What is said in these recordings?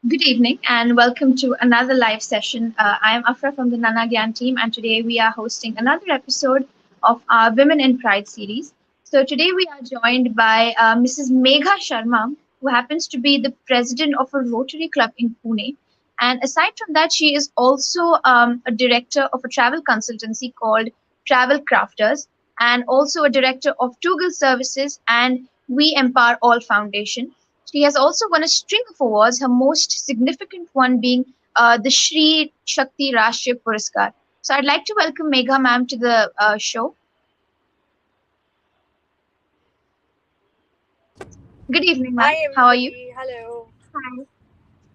Good evening and welcome to another live session. I am Afra from the NanhaGyan team, and today we are hosting another episode of our Women in Pride series. So, today we are joined by Mrs. Megha Sharma, who happens to be the president of a Rotary Club in Pune. And aside from that, she is also a director of a travel consultancy called Travel Crafters, and also a director of Toogle Services and We Empower All Foundation. She has also won a string of awards, her most significant one being the Shri Shakti Rashtriya Puraskar. So I'd like to welcome Megha ma'am to the show. Good evening, ma'am. Hi How are you? everybody. Hello. Hi.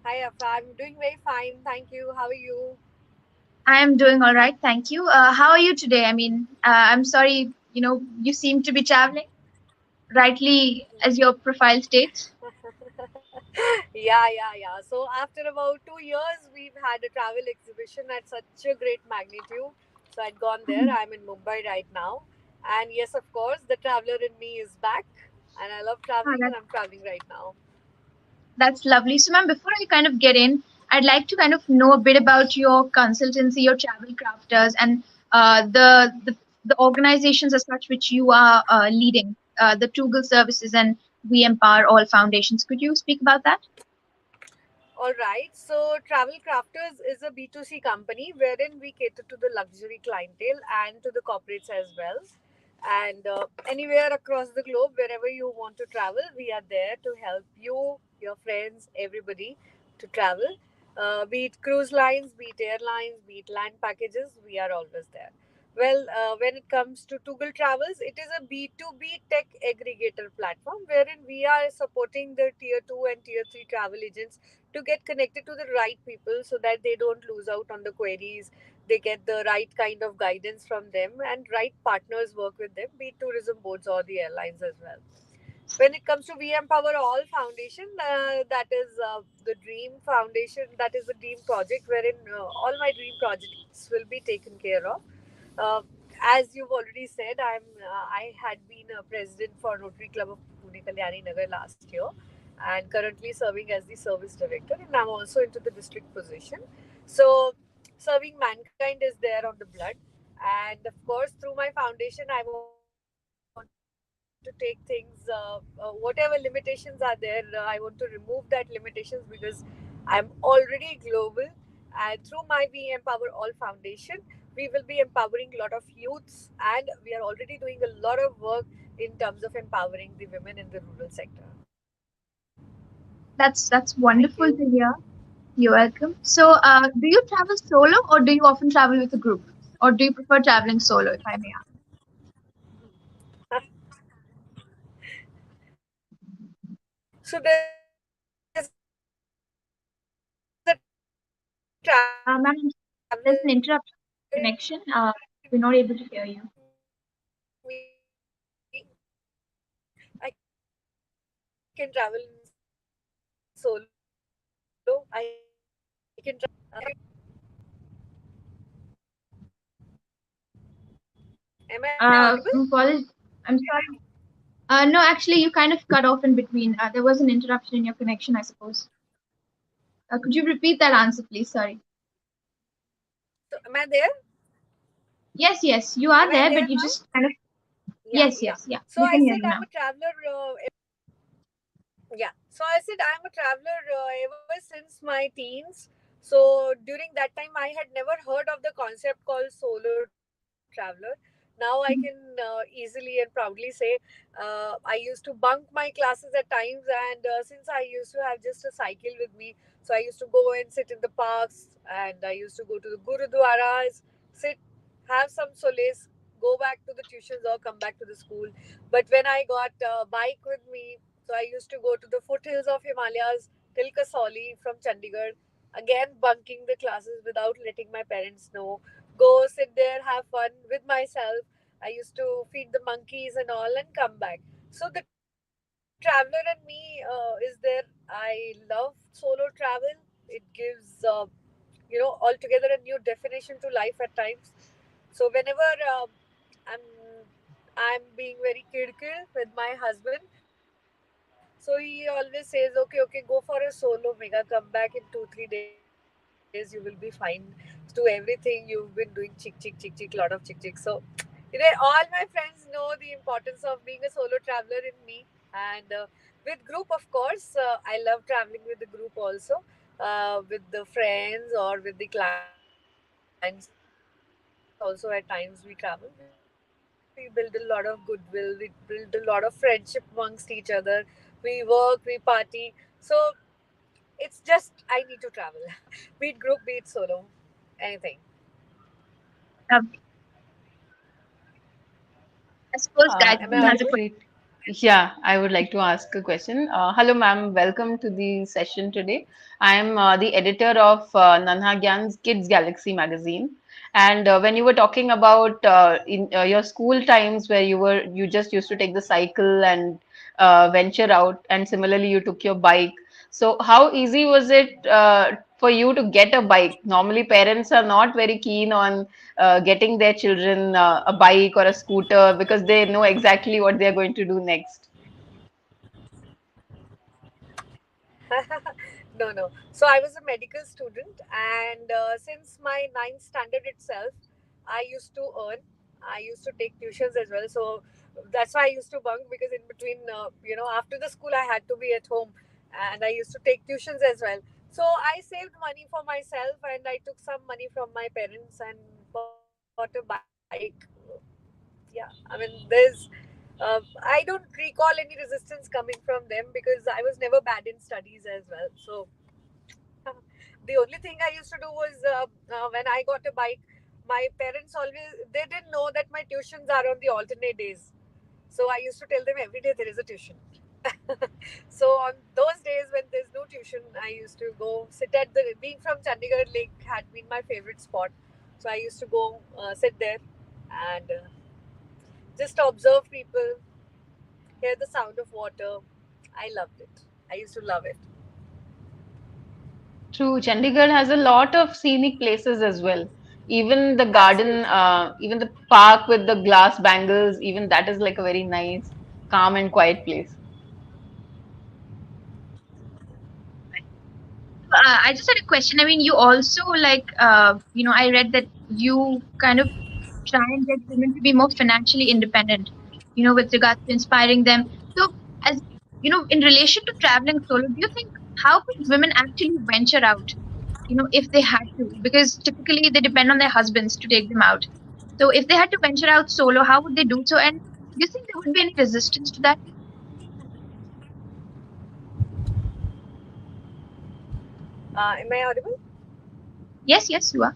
Hi Afra. I'm doing very fine. Thank you. How are you? I am doing all right, thank you. How are you today? I mean, I'm sorry, you seem to be traveling, rightly as your profile states. Yeah. So after about 2 years, we've had a travel exhibition at such a great magnitude. So I'd gone there. I'm in Mumbai right now, and yes, of course, the traveler in me is back, and I love Ah, traveling, and I'm traveling right now. that's lovely. So, ma'am, before I kind of get in, I'd like to kind of know a bit about your consultancy, your travel crafters, and the organizations as such which you are leading, the Toogle Services and We Empower All Foundations. Could you speak about that? All right. So, Travel Crafters is a B2C company wherein we cater to the luxury clientele and to the corporates as well. And anywhere across the globe, wherever you want to travel, we are there to help you, your friends, everybody to travel. Be it cruise lines, be it airlines, be it land packages, we are always there. Well, when it comes to Toogle Travels, it is a B2B tech aggregator platform wherein we are supporting the tier 2 and tier 3 travel agents to get connected to the right people so that they don't lose out on the queries. They get the right kind of guidance from them and right partners work with them, be it tourism boards or the airlines as well. When it comes to We Empower All Foundation, that is the dream foundation, that is the dream project wherein all my dream projects will be taken care of. uh, as you've already said, I had been a president for Rotary Club of Pune Kalyani Nagar last year, and currently serving as the service director. And I'm also into the district position. So serving mankind is there on the blood, and of course through my foundation, I want to take things. Whatever limitations are there, I want to remove that limitations because I'm already global. And through my We Empower All Foundation, we will be empowering a lot of youths, and we are already doing a lot of work in terms of empowering the women in the rural sector. Thank That's you. wonderful to hear. You're welcome. So, do you travel solo or do you often travel with a group? Or do you prefer traveling solo, if I may ask? So there's a traveler Ma'am, there's an interruption in wherein connection. We're not able to hear you. I can travel solo. I can Am I audible? I'm sorry. No, actually, you kind of cut off in between. There was an interruption in your connection, I suppose. Could you repeat that answer, please? Sorry. So am I there? Yes, yes, you are Am I there, but there you now? just kind of. Yeah, Yes, yeah. yes, yeah. So We I can hear said you I'm now. a traveler. Yeah. So I said I'm a traveler ever since my teens. So during that time, I had never heard of the concept called solo traveler. Now I can easily and proudly say I used to bunk my classes at times, and since I used to have just a cycle with me, so I used to go and sit in the parks, and I used to go to the gurudwaras, sit, have some solace, go back to the tuitions or come back to the school. But when I got a bike with me, so I used to go to the foothills of Himalayas till Kasauli from Chandigarh, again bunking the classes without letting my parents know. Go sit there, have fun with myself. I used to feed the monkeys and all and come back. So the traveler in me is there. I love solo travel. It gives altogether a new definition to life at times. So whenever I'm I'm being very kirkir with my husband, So he always says, okay, okay, go for a solo mega, come back in 2 3 days, you will be fine. Do everything you've been doing, chick, lot of chick. So, all my friends know the importance of being a solo traveler in me. And with group, of course, I love traveling with the group also, with the friends or with the clients also. At times we travel. We build a lot of goodwill. We build a lot of friendship amongst each other. We work, we party. So it's just I need to travel. Be it group, be it solo, anything. Um, I suppose Am I that audible? has That's a question. great. Yeah, I would like to ask a question. Hello, ma'am. Welcome to the session today. I'm the editor of NanhaGyan's Kids Galaxy magazine. And when you were talking about in your school times where you just used to take the cycle and venture out, and similarly you took your bike. So how easy was it for you to get a bike? Normally, parents are not very keen on getting their children a bike or a scooter because they know exactly what they're going to do next. No, no. So I was a medical student, and since my ninth standard itself, I used to earn. I used to take tuitions as well. So that's why I used to bunk, because in between, after the school, I had to be at home, and I used to take tuitions as well. So I saved money for myself, and I took some money from my parents and bought a bike. Yeah, I mean, I don't recall any resistance coming from them, because I was never bad in studies as well. So the only thing I used to do was, when I got a bike, my parents always, they didn't know that my tuitions are on the alternate days. So I used to tell them every day there is a tuition. So on those days when there's no tuition, I used to go sit at the, being from Chandigarh, lake had been my favorite spot. So I used to go sit there and just observe people, hear the sound of water. I loved it. I used to love it. True, Chandigarh has a lot of scenic places as well. Even the garden, Absolutely. even the park with the glass bangles, even that is like a very nice, calm and quiet place. I just had a question. I mean, you also I read that you kind of try and get women to be more financially independent, with regards to inspiring them. So, as in relation to traveling solo, do you think how could women actually venture out, if they had to? Because typically they depend on their husbands to take them out. So, if they had to venture out solo, how would they do so? And do you think there would be any resistance to that? Am I audible? Yes, yes, you are.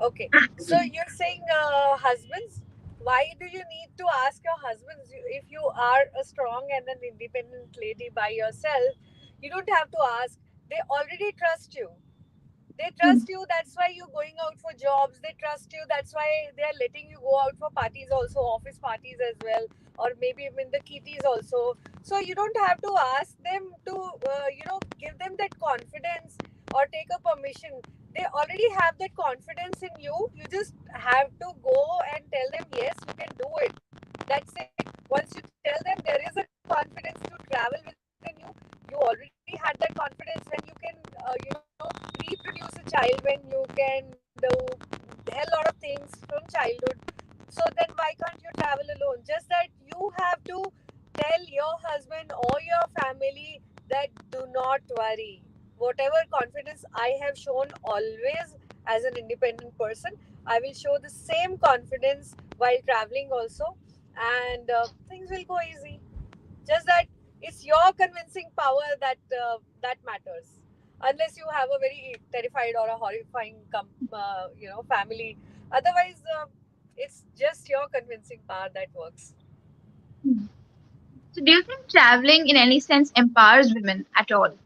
Okay. So you're saying, husbands, why do you need to ask your husbands? If you are a strong and an independent lady by yourself, you don't have to ask. They already trust you. They Hmm. trust you, that's why you're going out for jobs. They trust you, that's why they are letting you go out for parties also, office parties as well, or maybe even the kitties also. So you don't have to ask them to, give them that confidence or take a permission. They already have that confidence in you. You just have to go and tell them, yes, you can do it. That's it. Once you tell them there is a confidence to travel within you, you already had that confidence when you can, reproduce a child, when you can do a lot of things from childhood. So then why can't you travel alone? Just that you have to tell your husband or your family that do not worry. Whatever confidence I have shown always as an independent person, I will show the same confidence while traveling also, and things will go easy. Just that it's your convincing power that matters. Unless you have a very terrified or a horrifying family, otherwise it's just your convincing power that works. Hmm. So, do you think traveling in any sense empowers women at all?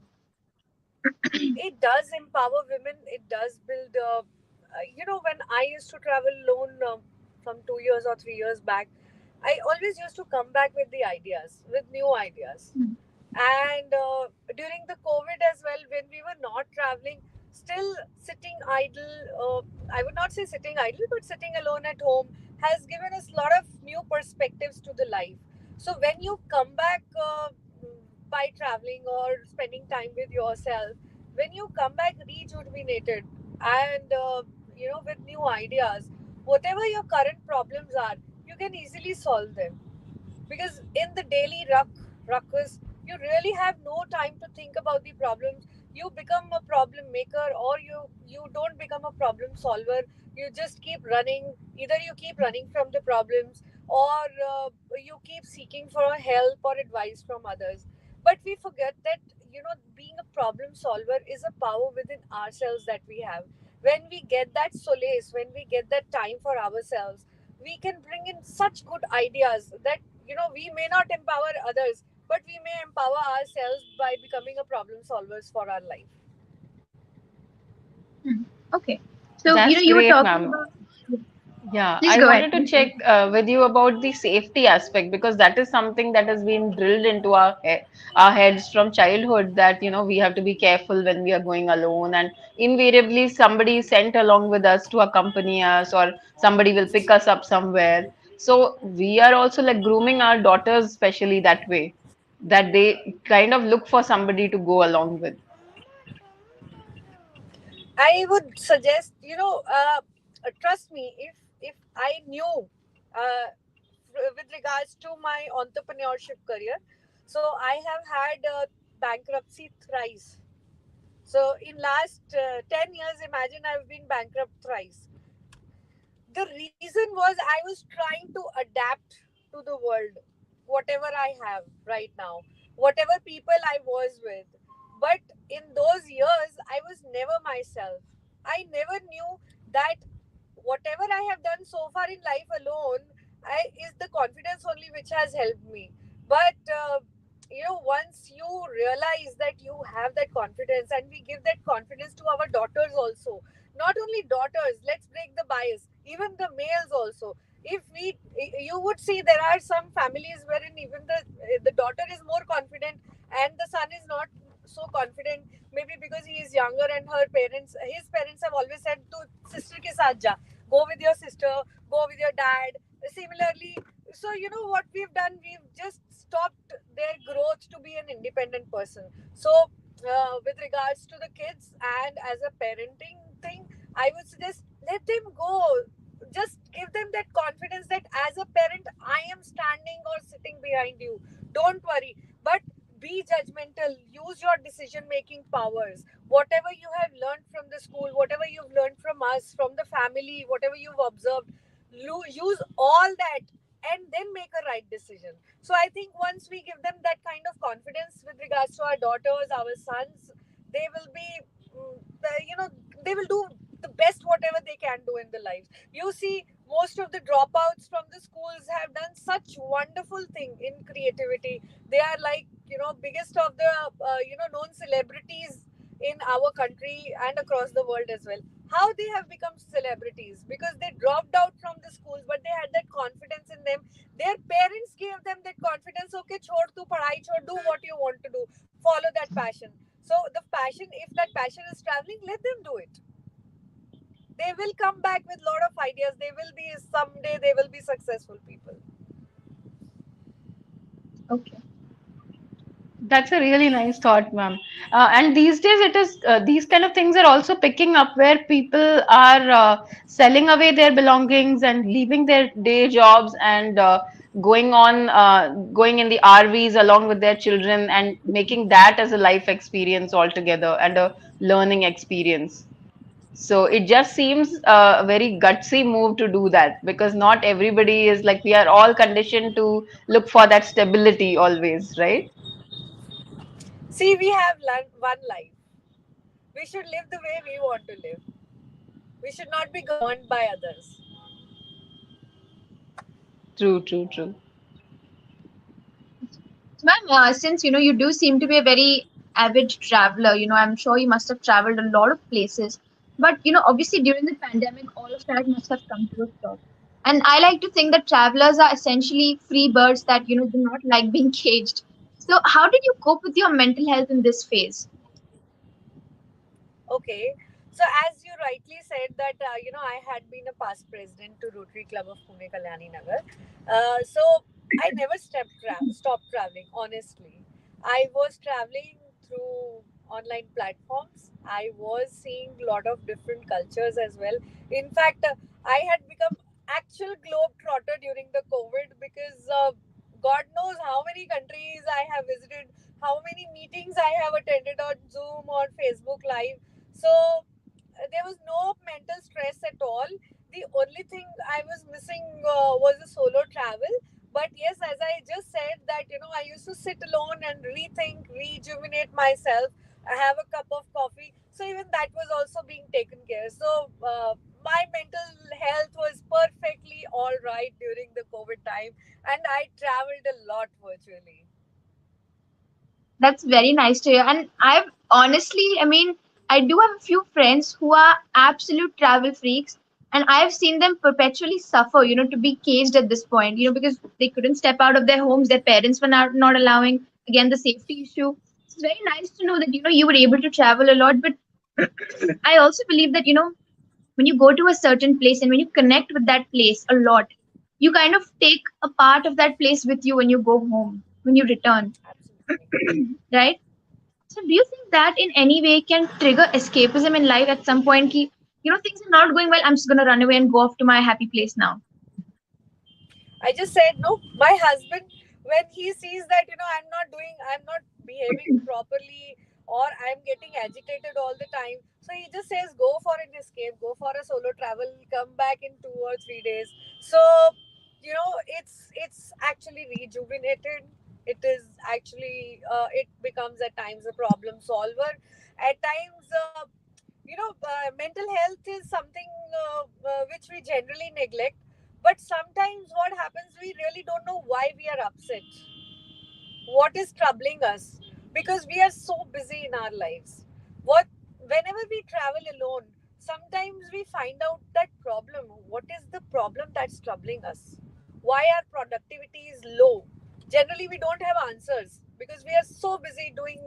It does empower women. It does build, when I used to travel alone, from 2 years or 3 years back, I always used to come back with the ideas, with new ideas. Hmm. And during the COVID as well, when we were not traveling, still sitting idle, I would not say sitting idle, but sitting alone at home has given us a lot of new perspectives to the life. So when you come back, by traveling or spending time with yourself, when you come back rejuvenated and with new ideas, whatever your current problems are, you can easily solve them. Because in the daily ruckus, you really have no time to think about the problems. You become a problem maker, or you don't become a problem solver. You just keep running. Either you keep running from the problems, or you keep seeking for help or advice from others. But we forget that being a problem solver is a power within ourselves that we have. When we get that solace, when we get that time for ourselves, we can bring in such good ideas that we may not empower others, but we may empower ourselves by becoming a problem solvers for our life. Hmm. Okay. So, That's you were great, talking ma'am. about. Yeah, Please I go ahead. wanted to check with you about the safety aspect, because that is something that has been drilled into our heads from childhood, that we have to be careful when we are going alone, and invariably somebody is sent along with us to accompany us, or somebody will pick us up somewhere. So we are also like grooming our daughters, especially that way, that they kind of look for somebody to go along with. I would suggest, trust me, if I knew with regards to my entrepreneurship career, so I have had bankruptcy thrice. So in last 10 years, imagine I've been bankrupt thrice. The reason was I was trying to adapt to the world, whatever I have right now, whatever people I was with. But in those years, I was never myself. I never knew that whatever I have done so far in life alone is the confidence only which has helped me. But once you realize that you have that confidence, and we give that confidence to our daughters also. Not only daughters, let's break the bias, even the males also. If we, you would see there are some families wherein even the daughter is more confident and the son is not so confident, maybe because he is younger and his parents have always said to sister ke saath ja, go with your sister, go with your dad. Similarly, so what we've done, we've just stopped their growth to be an independent person. So with regards to the kids and as a parenting thing, I would suggest let them go. Just give them that confidence that as a parent I am standing or sitting behind you. Don't worry, but be judgmental. Use your decision making powers. Whatever you have learned from the school, whatever you've learned from us, from the family, whatever you've observed, use all that and then make a right decision. So I think once we give them that kind of confidence with regards to our daughters, our sons, they will be, they will do the best whatever they can do in the lives. You see, most of the dropouts from the schools have done such wonderful thing in creativity. They are like biggest of the known celebrities in our country and across the world as well. How they have become celebrities? Because they dropped out from the schools, but they had that confidence in them. Their parents gave them that confidence. Okay, chhod tu padhai, chhod, do what you want to do, follow that passion. So the passion, if that passion is traveling, let them do it. They will come back with a lot of ideas. They will be, someday they will be successful people. Okay. That's a really nice thought, ma'am. And these days, it is these kind of things are also picking up, where people are selling away their belongings and leaving their day jobs, and going in the RVs along with their children, and making that as a life experience altogether, and a learning experience. So it just seems a very gutsy move to do that, because not everybody is like, we are all conditioned to look for that stability always, right? See, we have one life. We should live the way we want to live. We should not be governed by others. True, true, true. So, ma'am, since you do seem to be a very avid traveler, I'm sure you must have traveled a lot of places. But obviously during the pandemic, all of that must have come to a stop. And I like to think that travelers are essentially free birds that do not like being caged. So, how did you cope with your mental health in this phase? Okay. So as you rightly said that I had been a past president to Rotary Club of Pune Kalyani Nagar. So I never stopped traveling honestly. I was traveling through online platforms. I was seeing a lot of different cultures as well. In fact, I had become actual globe trotter during the COVID because God knows how many countries I have visited, how many meetings I have attended on Zoom or Facebook Live. So there was no mental stress at all. The only thing I was missing was a solo travel. But yes, as I just said, that I used to sit alone and rethink, rejuvenate myself. I have a cup of coffee, so even that was also being taken care. So my mental health was perfectly all right during the COVID time, and I traveled a lot virtually. That's very nice to hear. And I've honestly, I mean, I do have a few friends who are absolute travel freaks, and I've seen them perpetually suffer, to be caged at this point, because they couldn't step out of their homes, their parents were not allowing. Again, the safety issue. It's very nice to know that, you were able to travel a lot, but I also believe that, when you go to a certain place and when you connect with that place a lot, you kind of take a part of that place with you when you go home, when you return, Absolutely. right? So do you think that in any way can trigger escapism in life at some point? Things are not going well. I'm just gonna run away and go off to my happy place now. I just said no. My husband, when he sees that I'm not behaving properly, or I'm getting agitated all the time, so he just says, "Go for an escape, go for a solo travel, come back in 2 or 3 days." So it's actually rejuvenated. It is actually it becomes at times a problem solver. At times, mental health is something which we generally neglect, but sometimes what happens, we really don't know why we are upset, what is troubling us, because we are so busy in our lives. What Whenever we travel alone, sometimes we find out that problem, what is the problem that's troubling us, why our productivity is low. Generally we don't have answers because we are so busy doing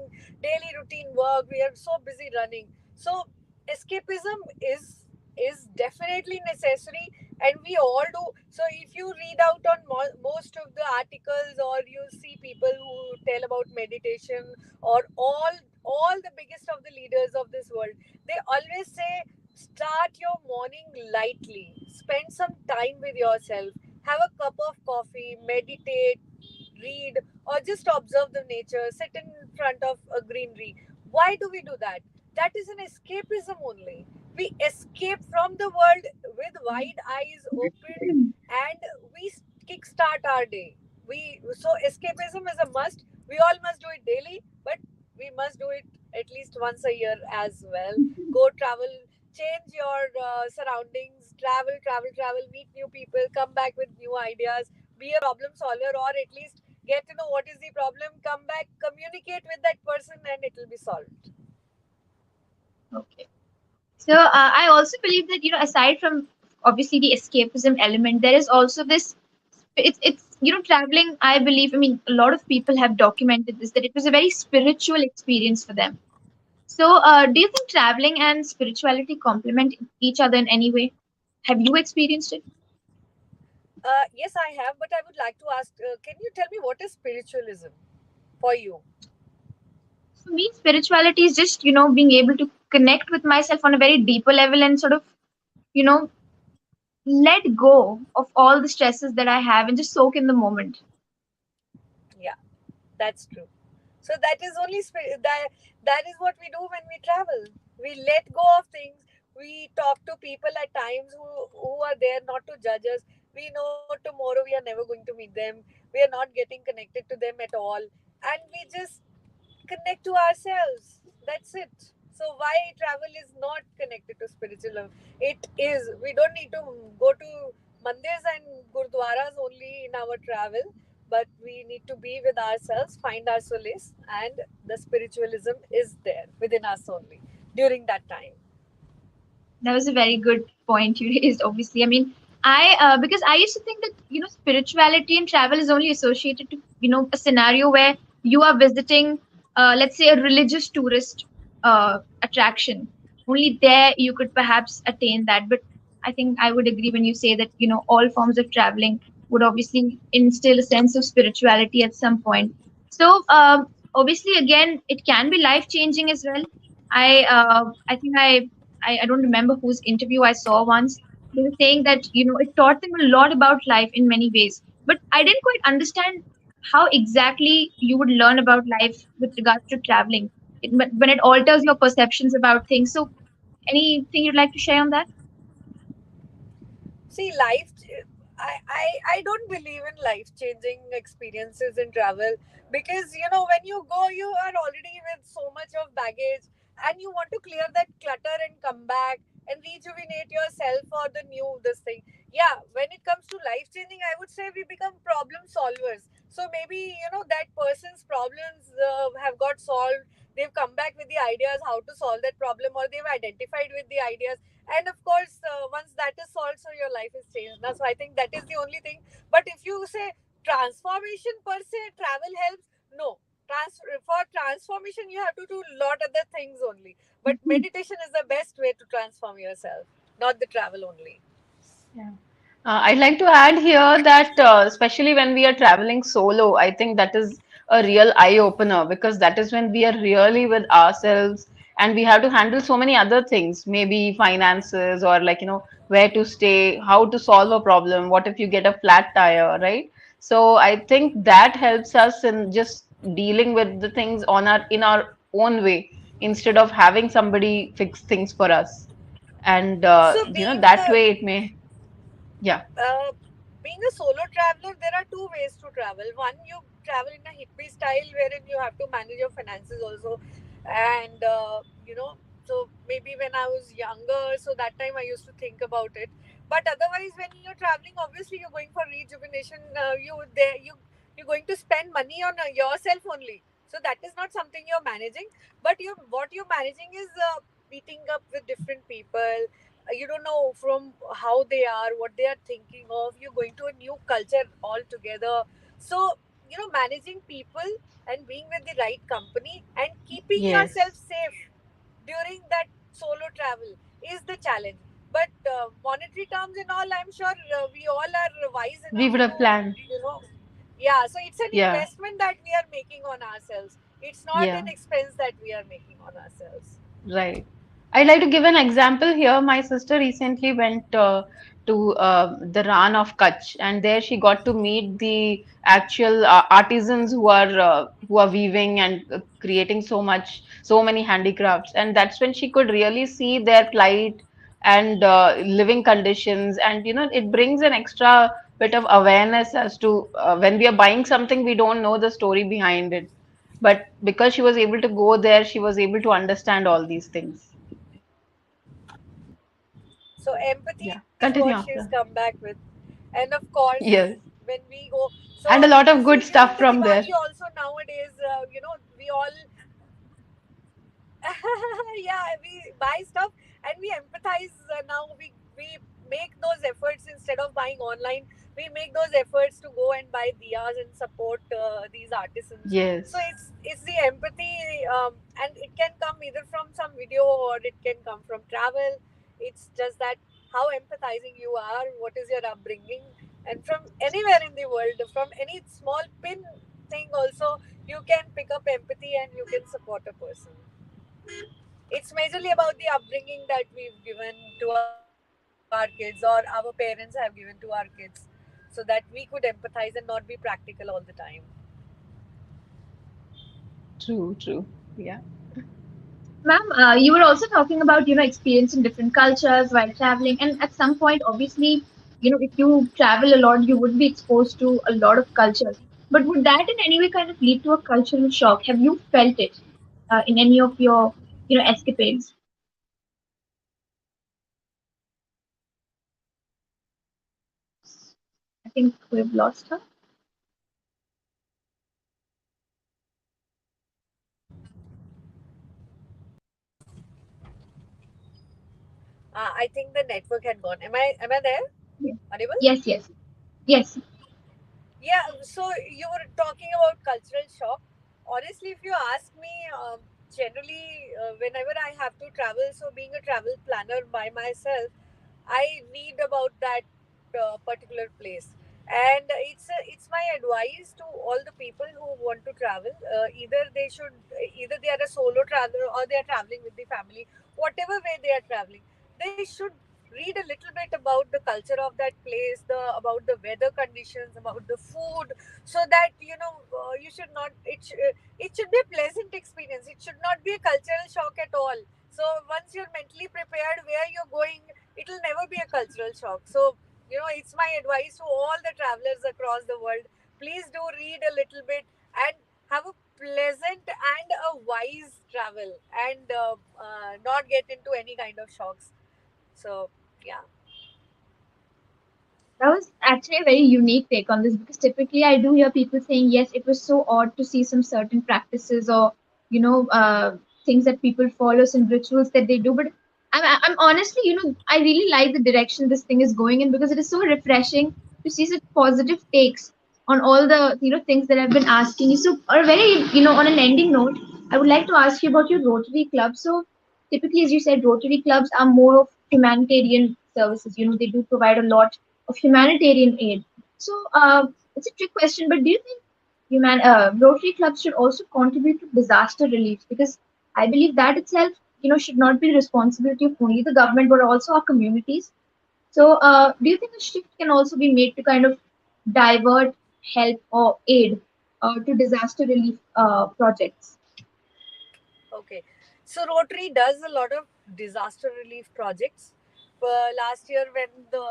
daily routine work, we are so busy running. So escapism is definitely necessary, and we all do. So if you read out on most of the articles, or you see people who tell about meditation, or all the biggest of the leaders of this world, they always say, start your morning lightly, spend some time with yourself, have a cup of coffee, meditate, read, or just observe the nature, sit in front of a greenery. Why do we do that? That is an escapism only. We escape from the world with wide eyes opened, and we kickstart our day. So escapism is a must. We all must do it daily, but we must do it at least once a year as well. Go travel, change your surroundings, travel, meet new people, come back with new ideas, be a problem solver, or at least get to know what is the problem, come back, communicate with that person, and it will be solved. Okay. So I also believe that, aside from obviously the escapism element, there is also this. It's traveling. I believe. I mean, a lot of people have documented this, that it was a very spiritual experience for them. So, do you think traveling and spirituality complement each other in any way? Have you experienced it? Yes, I have, but I would like to ask, can you tell me what is spiritualism for you? For me, spirituality is just, being able to connect with myself on a very deeper level and sort of, you know, let go of all the stresses that I have and just soak in the moment. Yeah, that's true. So that is only that is what we do when we travel. We let go of things. We talk to people at times who are there not to judge us. We know tomorrow we are never going to meet them. We are not getting connected to them at all, and we just connect to ourselves. That's it. So why travel is not connected to spiritual? It is. We don't need to go to mandirs and gurdwaras only in our travel, but we need to be with ourselves, find our solace, and the spiritualism is there within us only during that time. That was a very good point you raised, obviously. I mean, because I used to think that, spirituality and travel is only associated to, a scenario where you are visiting, let's say, a religious tourist attraction. Only there you could perhaps attain that. But I think I would agree when you say that, all forms of traveling would obviously instill a sense of spirituality at some point. So, obviously, again, it can be life changing as well. I think I don't remember whose interview I saw once. They were saying that it taught them a lot about life in many ways, but I didn't quite understand how exactly you would learn about life with regards to traveling. When it alters your perceptions about things. So, anything you'd like to share on that? See, I don't believe in life changing experiences in travel, because when you go, you are already with so much of baggage, and you want to clear that clutter and come back and rejuvenate yourself for the new this thing. Yeah, when it comes to life changing, I would say we become problem solvers. So maybe that person's problems have got solved. They've come back with the ideas how to solve that problem, or they've identified with the ideas, and of course once that is solved, so your life is changed now. So I think that is the only thing. But if you say transformation per se travel helps, no. For transformation you have to do lot other things only, but meditation is the best way to transform yourself, not the travel only. Yeah. I'd like to add here that, especially when we are traveling solo, I think that is a real eye opener, because that is when we are really with ourselves and we have to handle so many other things, maybe finances or, like, where to stay, how to solve a problem, what if you get a flat tire, right? So I think that helps us in just dealing with the things on our in our own way, instead of having somebody fix things for us. And So being that way it may, yeah. uh, being a solo traveler, there are two ways to travel. One, you travel in a hippie style wherein you have to manage your finances also, and so maybe when I was younger, so that time I used to think about it. But otherwise, when you're traveling, obviously you're going for rejuvenation. You're going to spend money on yourself only. So that is not something you're managing. But what you're managing is meeting up with different people. You don't know from how they are, what they are thinking of. You're going to a new culture altogether. So managing people and being with the right company and keeping yourself Yes, safe during that solo travel is the challenge. But monetary terms and all, I'm sure we all are wise we enough would to have planned. yeah, so it's an Yeah, investment that we are making on ourselves. It's not yeah, an expense that we are making on ourselves. right. I'd like to give an example here. My sister recently went to the Ran of Kutch, and there she got to meet the actual artisans who are weaving and creating so many handicrafts, and that's when she could really see their plight and living conditions, and it brings an extra bit of awareness as to when we are buying something, we don't know the story behind it, but because she was able to go there, she was able to understand all these things. So empathy Yeah, is what continue she's after. come back with. And of course, Yes, when we go, so and a lot if you of see good during stuff the from there. Diwali also nowadays, we all yeah, we buy stuff and we empathize. Now we make those efforts instead of buying online. We make those efforts to go and buy diyas and support these artisans. So Yes, it's the empathy, and it can come either from some video or it can come from travel. It's just that how empathizing you are, what is your upbringing, and from anywhere in the world, from any small pin thing also, you can pick up empathy and you can support a person. It's majorly about the upbringing that we've given to our kids or our parents have given to our kids, so that we could empathize and not be practical all the time. true, true. Yeah. Ma'am, you were also talking about experiencing different cultures while traveling, and at some point, obviously, if you travel a lot, you would be exposed to a lot of cultures. But would that in any way kind of lead to a cultural shock? Have you felt it in any of your escapades? I think we've lost her. I think the network had gone. Am I there? Yeah. Audible? Yes, yes, yes. Yeah. So you were talking about cultural shock. Honestly, if you ask me, generally, whenever I have to travel, so being a travel planner by myself, I read about that particular place. And it's my advice to all the people who want to travel. Either they are a solo traveler or they are traveling with the family. Whatever way they are traveling, they should read a little bit about the culture of that place, the about the weather conditions, about the food, so that you should not. It should be a pleasant experience. It should not be a cultural shock at all. So once you're mentally prepared where you're going, it will never be a cultural shock. So it's my advice to all the travelers across the world. Please do read a little bit and have a pleasant and a wise travel, and not get into any kind of shocks. So yeah. That was actually a very unique take on this because typically I do hear people saying, yes, it was so odd to see some certain practices or, things that people follow, some rituals that they do. But I'm honestly, I really like the direction this thing is going in because it is so refreshing to see such positive takes on all the, things that I've been asking you. So, or very, on an ending note, I would like to ask you about your Rotary Club. So, typically, as you said, Rotary clubs are more of humanitarian services. They do provide a lot of humanitarian aid. So it's a trick question, but do you think Rotary clubs should also contribute to disaster relief? Because I believe that itself, should not be the responsibility of only the government, but also our communities. So do you think a shift can also be made to kind of divert help or aid to disaster relief projects? Okay. So Rotary does a lot of disaster relief projects. Last year, when the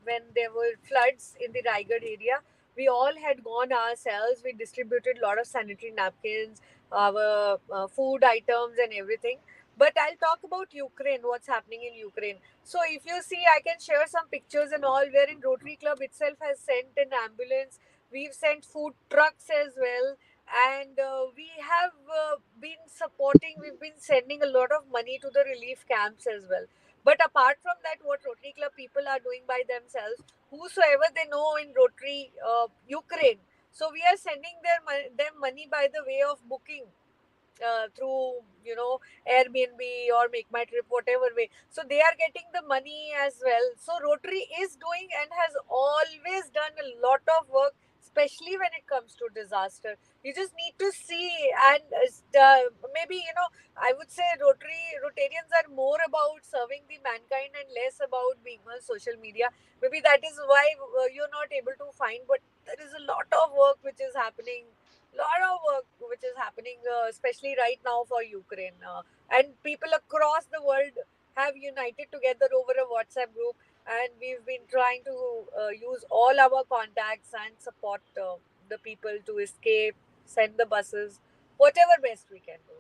when there were floods in the Raigad area, we all had gone ourselves. We distributed a lot of sanitary napkins, our food items, and everything. But I'll talk about Ukraine. What's happening in Ukraine? So if you see, I can share some pictures and all. Wherein Rotary Club itself has sent an ambulance. We've sent food trucks as well, and we have we've been sending a lot of money to the relief camps as well. But apart from that, what Rotary Club people are doing by themselves, whosoever they know in Rotary Ukraine, so we are sending them money by the way of booking through Airbnb or Make My Trip, whatever way. So they are getting the money as well. So Rotary is doing and has always done a lot of work, especially when it comes to disaster. You just need to see, and maybe I would say Rotarians are more about serving the mankind and less about being on social media. Maybe that is why you're not able to find, but there is a lot of work which is happening, lot of work which is happening, especially right now for Ukraine. And people across the world have united together over a WhatsApp group, and we've been trying to use all our contacts and support the people to escape, send the buses, whatever best we can do.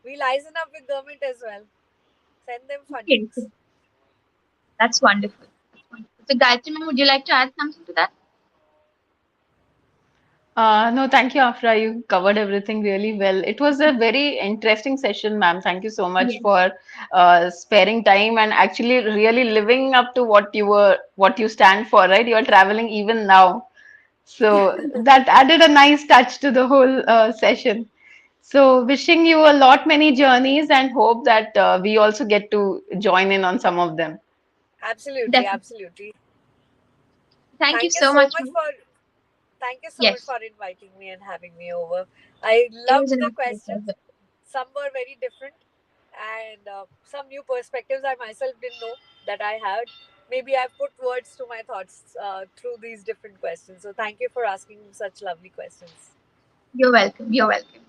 We liaison up with government as well, send them Okay, fundings. so that's wonderful. That's wonderful. So, Gayatri, ma'am, would you like to add something to that? No, thank you, Afra. You covered everything really well. It was a very interesting session, ma'am. Thank you so much Yes. for sparing time and actually really living up to what you stand for, right? You're traveling even now. So that added a nice touch to the whole session. So wishing you a lot many journeys and hope that we also get to join in on some of them. Absolutely, Definitely. absolutely. Thank you Thank you so so much, much ma'am. for Thank you so much Yes, for inviting me and having me over. I it was loved an the absolute questions. pleasure. Some were very different, and some new perspectives I myself didn't know that I had. Maybe I've put words to my thoughts through these different questions. So thank you for asking such lovely questions. You're welcome. You're welcome.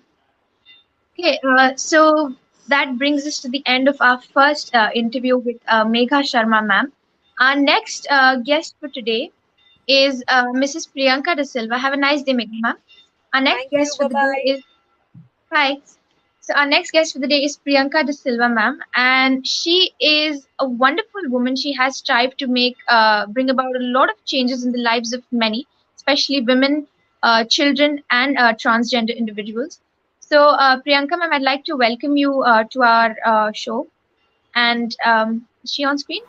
Okay, so that brings us to the end of our first interview with Megha Sharma, ma'am. Our next guest for today is Mrs. Priyanka Dasilva. Have a nice day, Megha, ma'am. Our next Thank you. guest for Bye the day bye. is Hi. So our next guest for the day is Priyanka Dasilva, ma'am, and she is a wonderful woman. She has strived to bring about a lot of changes in the lives of many, especially women, children, and transgender individuals. So, Priyanka, ma'am, I'd like to welcome you to our show. And is she on screen?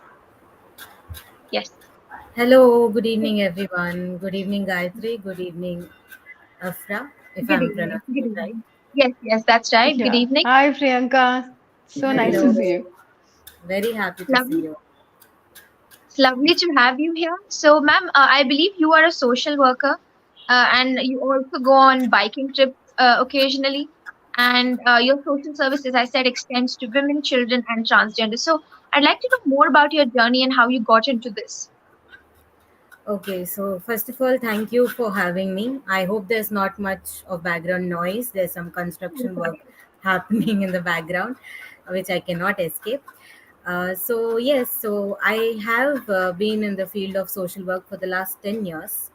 Yes. Hello, good evening, everyone. Good evening, Gayatri. Good evening, Afra, if Good I'm evening. Good pronouncing it right. evening. Yes, yes, that's right. Good Yeah. evening. Hi, Priyanka. So nice to Hello, see you. very happy to see Lovely. you. It's lovely to have you here. So, ma'am, I believe you are a social worker and you also go on biking trips occasionally. And your social service, as I said, extends to women, children, and transgender. So, I'd like to know more about your journey and how you got into this. Okay, so first of all, thank you for having me. I hope there's not much of background noise. There's some construction work happening in the background, which I cannot escape. So I have been in the field of social work for the last 10 years.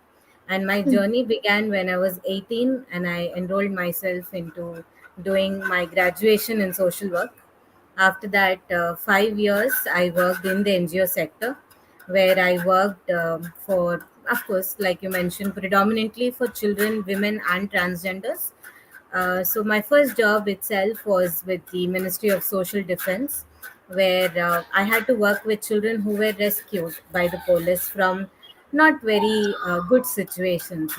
And my Hmm. journey began when I was 18 and I enrolled myself into doing my graduation in social work. After that, 5 years, I worked in the NGO sector where I worked for, of course, like you mentioned, predominantly for children, women, and transgenders. So my first job itself was with the Ministry of Social Defense, where I had to work with children who were rescued by the police from not very good situations.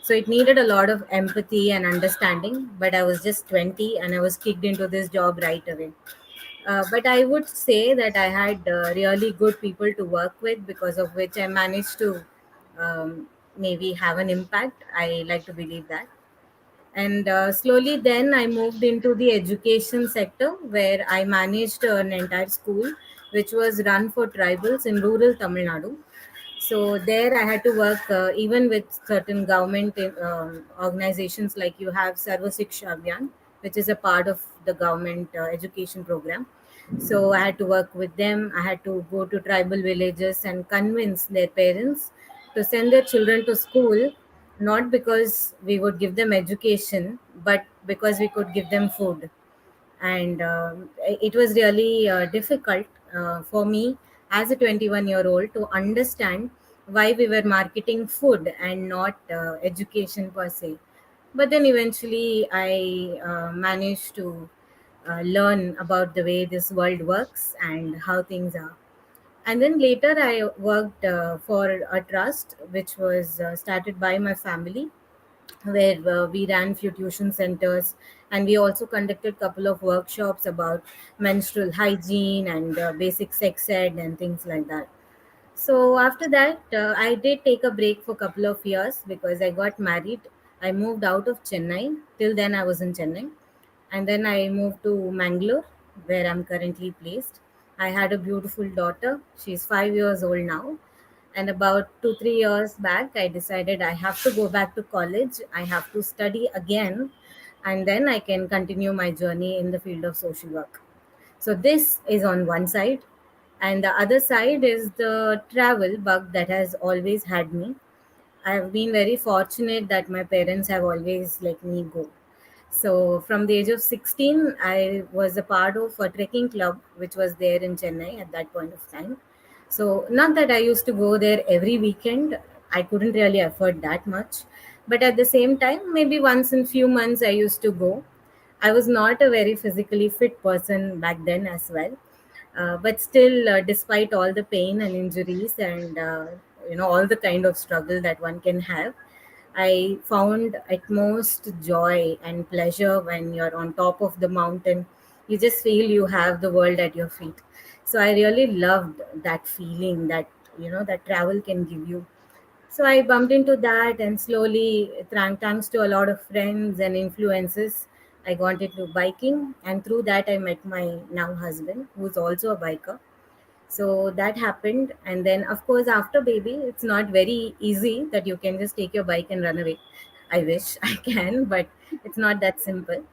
So it needed a lot of empathy and understanding, but I was just 20 and I was kicked into this job right away. But I would say that I had really good people to work with, because of which I managed to maybe have an impact. I like to believe that. And slowly, then I moved into the education sector where I managed an entire school which was run for tribals in rural Tamil Nadu. So there I had to work even with certain government organizations, like you have Sarva Shiksha Abhiyan, which is a part of the government education program. So I had to work with them. I had to go to tribal villages and convince their parents to send their children to school, not because we would give them education, but because we could give them food. And it was really difficult for me as a 21-year-old to understand why we were marketing food and not education per se. But then eventually I managed to learn about the way this world works and how things are. And then later I worked for a trust which was started by my family, where we ran few tuition centers, and we also conducted couple of workshops about menstrual hygiene and basic sex ed and things like that. So after that, I did take a break for a couple of years because I got married. I moved out of Chennai. Till then, I was in Chennai, and then I moved to Mangalore, where I'm currently placed. I had a beautiful daughter. She's 5 years old now, and about 2 3 years back, I decided I have to go back to college. I have to study again, and then I can continue my journey in the field of social work. So this is on one side, and the other side is the travel bug that has always had me. I've been very fortunate that my parents have always let me go. So from the age of 16, I was a part of a trekking club which was there in Chennai at that point of time. So not that I used to go there every weekend. I couldn't really afford that much. But at the same time, maybe once in few months I used to go. I was not a very physically fit person back then as well. But still, despite all the pain and injuries and all the kind of struggle that one can have, I found at most joy and pleasure when you're on top of the mountain. You just feel you have the world at your feet. So I really loved that feeling that that travel can give you. So I bumped into that, and slowly, thanks to a lot of friends and influences, I got into biking. And through that, I met my now husband, who's also a biker. So that happened. And then, of course, after baby, it's not very easy that you can just take your bike and run away. I wish I can, but it's not that simple.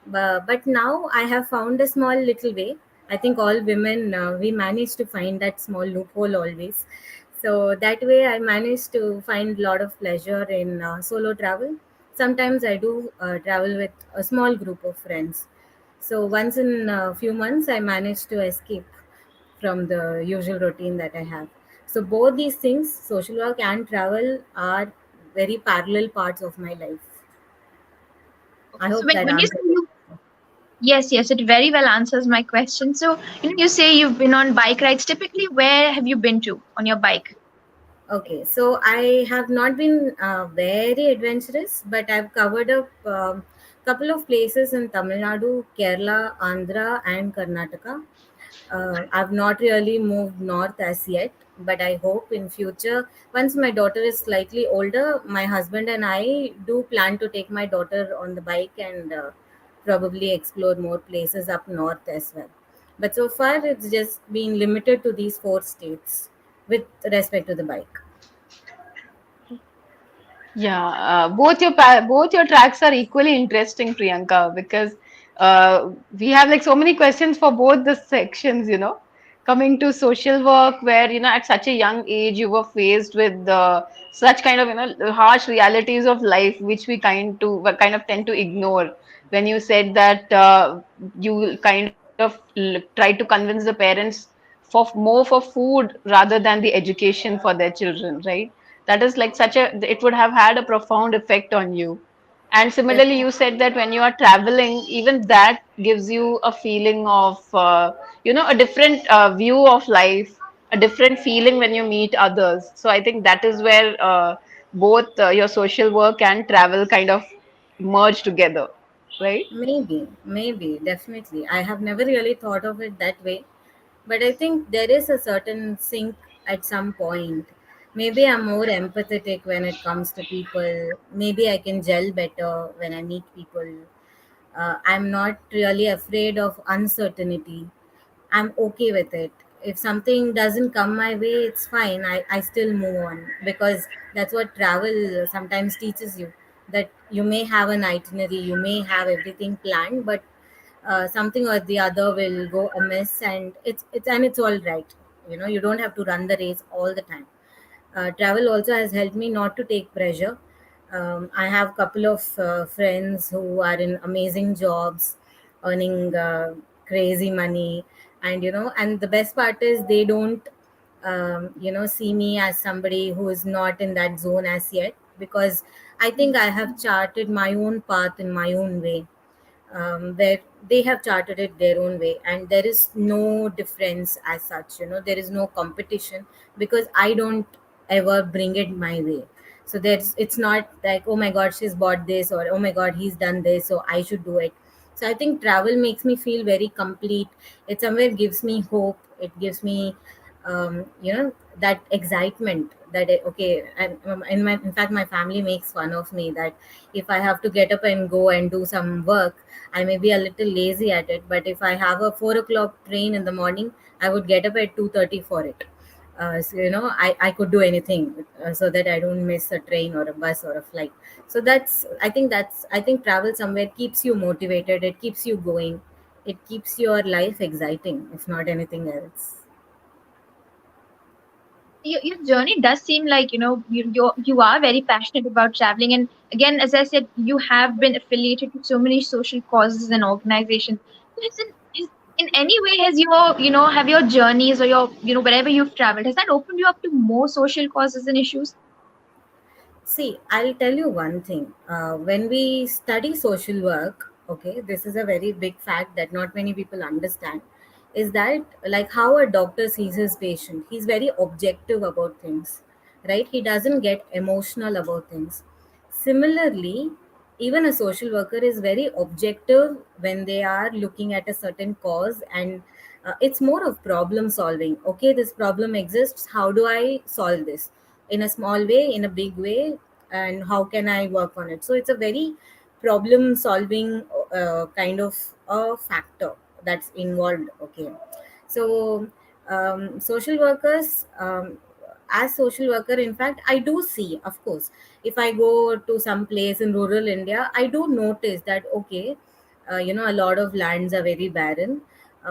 But now I have found a small little way. I think all women, we manage to find that small loophole always. So that way, I managed to find a lot of pleasure in solo travel. Sometimes I do travel with a small group of friends. So once in a few months, I managed to escape from the usual routine that I have. So both these things, social work and travel, are very parallel parts of my life. I Okay, so hope that when you say answers it. you, yes, yes, it very well answers my question. So, you say you've been on bike rides. Typically, where have you been to on your bike? Okay, so I have not been very adventurous, but I've covered a couple of places in Tamil Nadu, Kerala, Andhra, and Karnataka. I've not really moved north as yet. But I hope in future, once my daughter is slightly older, my husband and I do plan to take my daughter on the bike and probably explore more places up north as well. But so far, it's just been limited to these four states with respect to the bike. Yeah, both your tracks are equally interesting, Priyanka, because we have like so many questions for both the sections, you know. Coming to social work, where at such a young age you were faced with such kind of harsh realities of life, which we kind of tend to ignore. When you said that you kind of try to convince the parents for more for food rather than the education for their children, right? That is like such a it would have had a profound effect on you. And similarly, you said that when you are traveling, even that gives you a feeling of a different view of life, a different feeling when you meet others. So I think that is where both your social work and travel kind of merge together, right? Maybe, definitely. I have never really thought of it that way, but I think there is a certain sync at some point. Maybe I'm more empathetic when it comes to people. Maybe I can gel better when I meet people. I'm not really afraid of uncertainty. I'm okay with it. If something doesn't come my way, it's fine. I still move on, because that's what travel sometimes teaches you, that you may have an itinerary, you may have everything planned, but something or the other will go amiss, and it's all right. You don't have to run the race all the time. Travel also has helped me not to take pressure. I have a couple of friends who are in amazing jobs, earning crazy money, and the best part is they don't, see me as somebody who is not in that zone as yet, because I think I have charted my own path in my own way, where they have charted it their own way, and there is no difference as such. There is no competition, because I don't ever bring it my way. So it's not like, oh my god, she's bought this, or oh my god, he's done this, so I should do it. So I think travel makes me feel very complete. It somewhere gives me hope. It gives me that excitement, that okay. And in fact, my family makes fun of me that if I have to get up and go and do some work, I may be a little lazy at it, but if I have a 4 o'clock train in the morning, I would get up at 2:30 for it. So I could do anything, so that I don't miss a train or a bus or a flight. So I think travel somewhere keeps you motivated. It keeps you going. It keeps your life exciting, if not anything else. Your journey does seem like you are very passionate about traveling, and again, as I said, you have been affiliated to so many social causes and organizations. So in any way has your have your journeys, or your wherever you've traveled, has that opened you up to more social causes and issues? See, I'll tell you one thing. When we study social work, okay, this is a very big fact that not many people understand. Is that like how a doctor sees his patient? He's very objective about things, right? He doesn't get emotional about things. Similarly, even a social worker is very objective when they are looking at a certain cause, and it's more of problem solving. Okay, this problem exists. How do I solve this? In a small way, in a big way, and how can I work on it? So it's a very problem solving kind of a factor that's involved. Okay, so social workers, as social worker, in fact, I do see, of course, if I go to some place in rural India, I do notice that, okay, a lot of lands are very barren,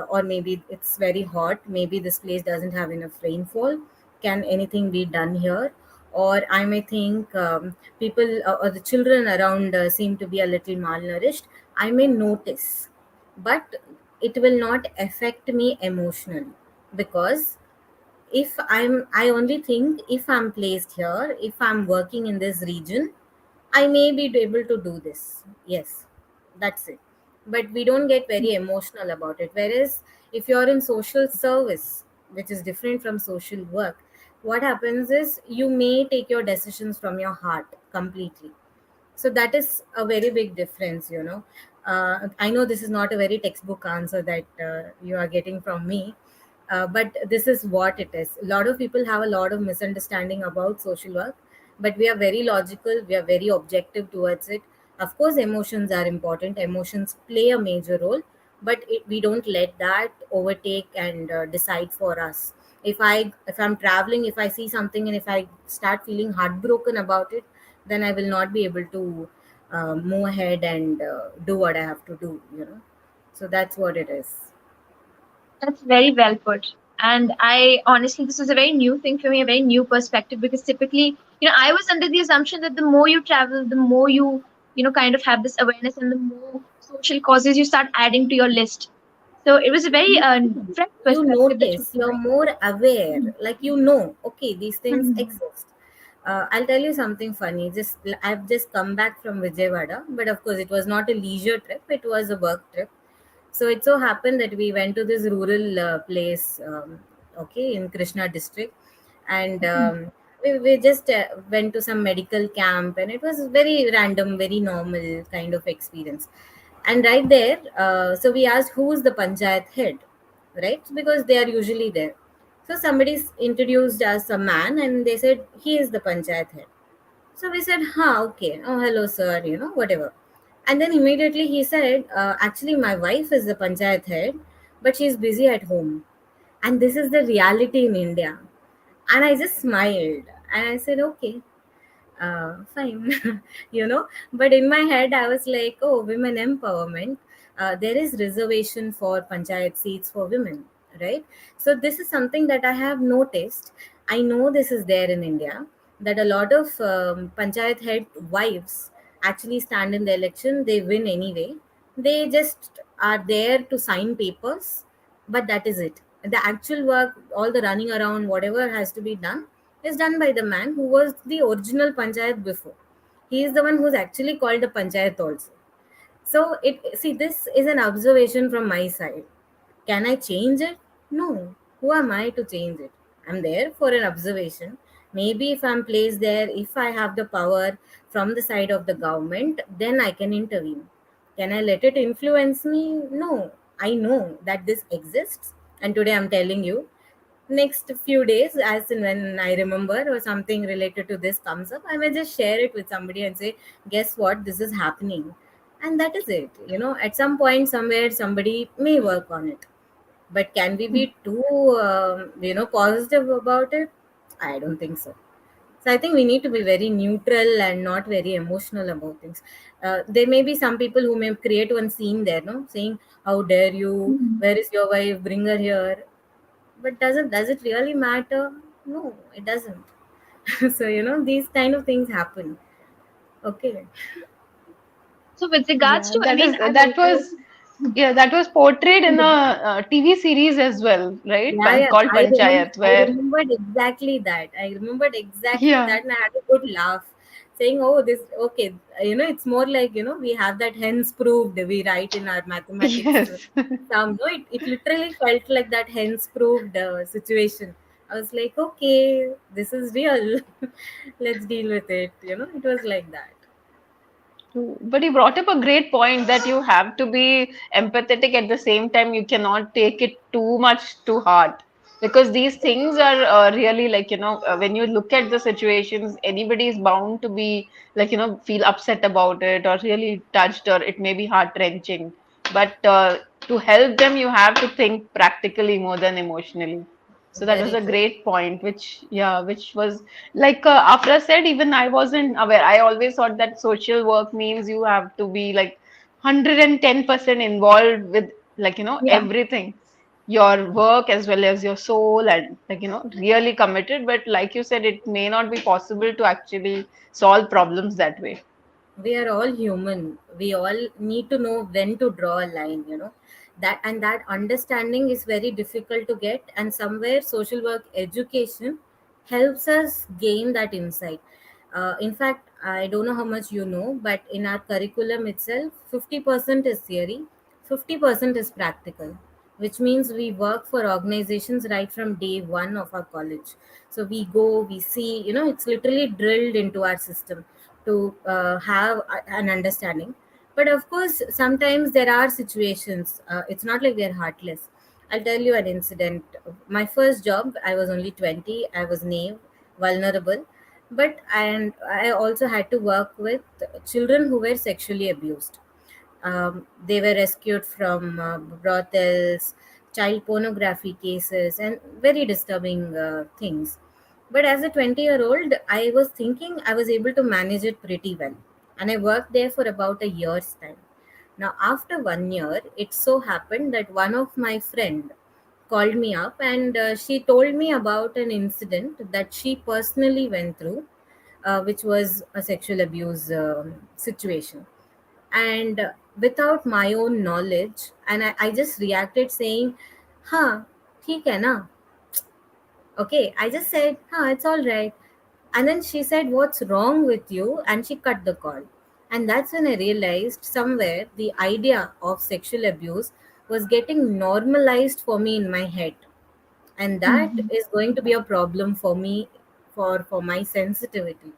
or maybe it's very hot, maybe this place doesn't have enough rainfall. Can anything be done here? Or I may think, people, or the children around seem to be a little malnourished. I may notice, but it will not affect me emotionally, because I only think, if I'm placed here, if I'm working in this region, I may be able to do this. Yes, that's it. But we don't get very emotional about it. Whereas if you're in social service, which is different from social work, what happens is you may take your decisions from your heart completely. So that is a very big difference. I know this is not a very textbook answer that you are getting from me, But this is what it is. A lot of people have a lot of misunderstanding about social work, but we are very logical, we are very objective towards it. Of course, emotions are important, emotions play a major role, but we don't let that overtake and decide for us. If I'm traveling, if I see something and if I start feeling heartbroken about it, then I will not be able to move ahead and do what I have to do. So that's what it is. That's very well put. And I honestly, this was a very new thing for me, a very new perspective, because typically, I was under the assumption that the more you travel, the more you kind of have this awareness and the more social causes you start adding to your list. So it was a very fresh You perspective that you notice, you're provided. more aware, Mhm. like okay, these things Mhm. exist. I'll tell you something funny. I've just come back from Vijayawada, but of course it was not a leisure trip, it was a work trip. So it so happened that we went to this rural place, okay, in Krishna district, and we just went to some medical camp, and it was very random, very normal kind of experience. And right there, so we asked who's the panchayat head, right? Because they are usually there. So somebody introduced us a man, and they said he is the panchayat head. So we said, "Huh, okay. Oh, hello, sir. Whatever." And then immediately he said, "Actually, my wife is the panchayat head, but she's busy at home, and this is the reality in India." And I just smiled and I said, "Okay, fine." But in my head I was like, oh, women empowerment, there is reservation for panchayat seats for women, right? So this is something that I have noticed. I know this is there in India, that a lot of panchayat head wives actually stand in the election, they win anyway, they just are there to sign papers, but that is it. The actual work, all the running around, whatever has to be done, is done by the man who was the original panchayat before. He is the one who's actually called a panchayat also. So this is an observation from my side. Can I change it? No. Who am I to change it? I'm there for an observation. Maybe if I'm placed there, if I have the power from the side of the government, then I can intervene. Can I let it influence me? No. I know that this exists, and today I'm telling you. Next few days, as in when I remember or something related to this comes up, I may just share it with somebody and say, guess what, this is happening. And that is it. At some point, somewhere, somebody may work on it. But can we be too, positive about it? I don't think so. So I think we need to be very neutral and not very emotional about things. There may be some people who may create one scene there, no, saying, "How dare you? Mhm. Where is your wife? Bring her here." But does it really matter? No, it doesn't. So these kind of things happen. Okay. So with regards Yeah, to, I that mean, is I've that also. was yeah, that was portrayed in Mhm. a, TV series as well, right? Yeah, yeah. Called Panchayat, I where remembered exactly that. I remembered exactly yeah, that, and I had a good laugh, saying, "Oh, this okay." It's more like we have that hence proved we write in our mathematics. yes. No, it literally felt like that hence proved situation. I was like, okay, this is real. Let's deal with it. It was like that. True. But you brought up a great point that you have to be empathetic at the same time. You cannot take it too much to heart because these things are really like, when you look at the situations, anybody is bound to be like, feel upset about it or really touched or it may be heart wrenching. But to help them, you have to think practically more than emotionally. So that was Very a true. great point, which was like Afra said, even I wasn't aware. I always thought that social work means you have to be like 110% involved with like, Yeah. everything, your work as well as your soul and like, really committed. But like you said, it may not be possible to actually solve problems that way. We are all human, we all need to know when to draw a line, that understanding is very difficult to get, and somewhere social work education helps us gain that insight. In fact, I don't know how much you know, but in our curriculum itself, 50% is theory, 50% is practical, which means we work for organizations right from day one of our college. So we go, we see, it's literally drilled into our system to have an understanding. But of course, sometimes there are situations, it's not like we are heartless. I'll tell you an incident. My first job, I was only 20. I was naive, vulnerable, but and I also had to work with children who were sexually abused. They were rescued from brothels, child pornography cases, and very disturbing things. But as a 20-year-old, I was thinking I was able to manage it pretty well. And I worked there for about a year's time. Now, after 1 year, it so happened that one of my friend called me up and she told me about an incident that she personally went through, which was a sexual abuse situation. And without my own knowledge, and I just reacted saying, huh, theek hai na. Okay, I just said, huh, it's all right. And then she said, what's wrong with you? And she cut the call. And that's when I realized somewhere the idea of sexual abuse was getting normalized for me in my head. And that Mhm. is going to be a problem for me, for my sensitivity.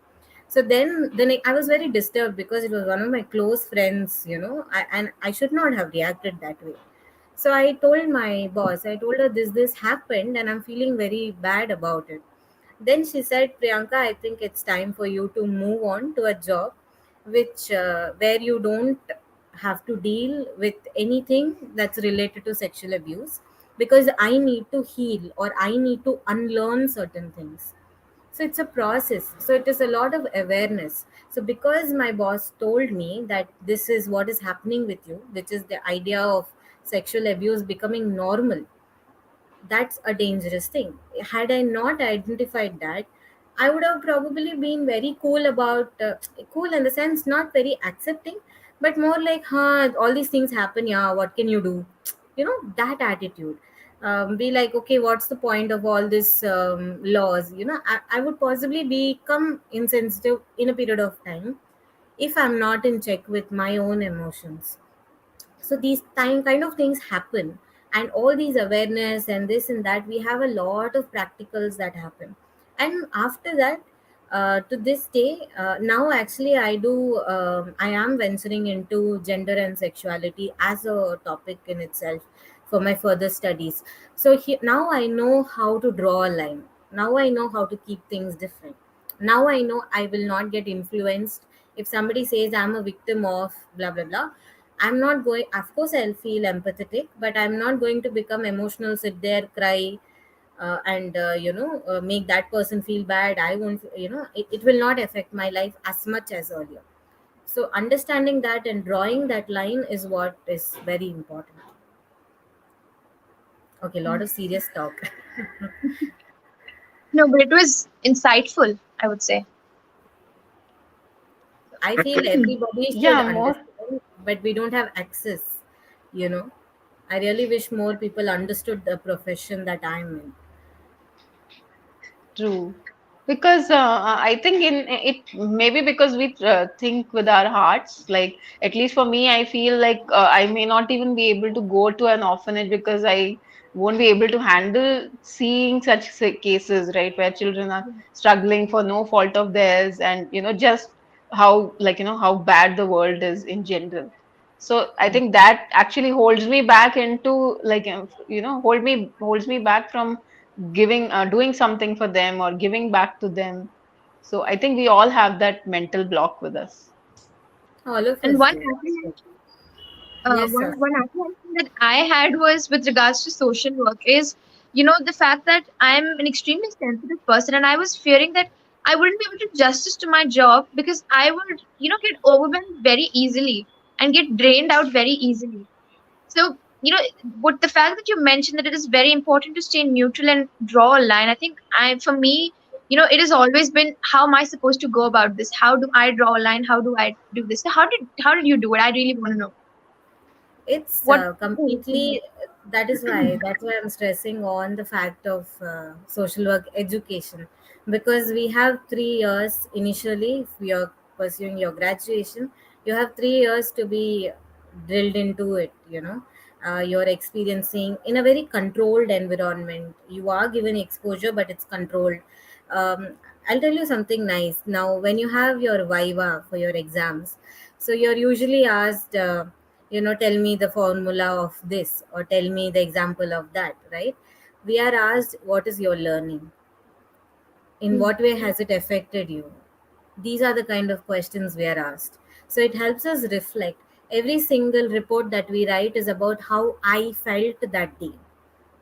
So I was very disturbed because it was one of my close friends, and I should not have reacted that way. So I told my boss, I told her this happened and I'm feeling very bad about it. Then she said, Priyanka, I think it's time for you to move on to a job which where you don't have to deal with anything that's related to sexual abuse, because I need to heal or I need to unlearn certain things. So it's a process. So it is a lot of awareness. So because my boss told me that this is what is happening with you, which is the idea of sexual abuse becoming normal, that's a dangerous thing. Had I not identified that, I would have probably been very cool about cool in the sense not very accepting, but more like, huh, all these things happen, yeah, what can you do? That attitude. Be like, okay, what's the point of all this laws? I would possibly become insensitive in a period of time if I'm not in check with my own emotions. So these kind of things happen, and all these awareness and this and that, we have a lot of practicals that happen. And after that, to this day, now actually I am venturing into gender and sexuality as a topic in itself for my further studies. So now I know how to draw a line. Now I know how to keep things different. Now I know I will not get influenced if somebody says I'm a victim of blah blah blah. I'm not going, of course, I'll feel empathetic, but I'm not going to become emotional, sit there, cry, and, make that person feel bad. I won't, it will not affect my life as much as earlier. So, understanding that and drawing that line is what is very important. Okay, a lot of serious talk. No, but it was insightful, I would say. I feel everybody should Yeah, more understand, but we don't have access, you know. I really wish more people understood the profession that I'm in. true. Because I think in it maybe because we think with our hearts. Like at least for me, I feel like I may not even be able to go to an orphanage because I won't be able to handle seeing such cases, right, where children are struggling for no fault of theirs, and just how how bad the world is in general. So I think that actually holds me back into holds me back from giving doing something for them or giving back to them. So I think we all have that mental block with us. All of And us one do. apprehension, Yes, one sir. one apprehension that I had was with regards to social work is, the fact that I'm an extremely sensitive person, and I was fearing that I wouldn't be able to do justice to my job because I would, get overwhelmed very easily and get drained out very easily. So, what the fact that you mentioned that it is very important to stay neutral and draw a line, I think for me, it has always been how am I supposed to go about this? How do I draw a line? How do I do this? So how did you do it? I really want to know. It's What completely, that's why I'm stressing on the fact of social work education, because we have 3 years initially. If you're pursuing your graduation, you have 3 years to be drilled into it. You're experiencing in a very controlled environment. You are given exposure, but it's controlled. um, I'll tell you something nice. Now when you have your viva for your exams, so you're usually asked, tell me the formula of this or tell me the example of that, right? We are asked, what is your learning? In Hmm. what way has it affected you? These are the kind of questions we are asked. So it helps us reflect. Every single report that we write is about how I felt that day.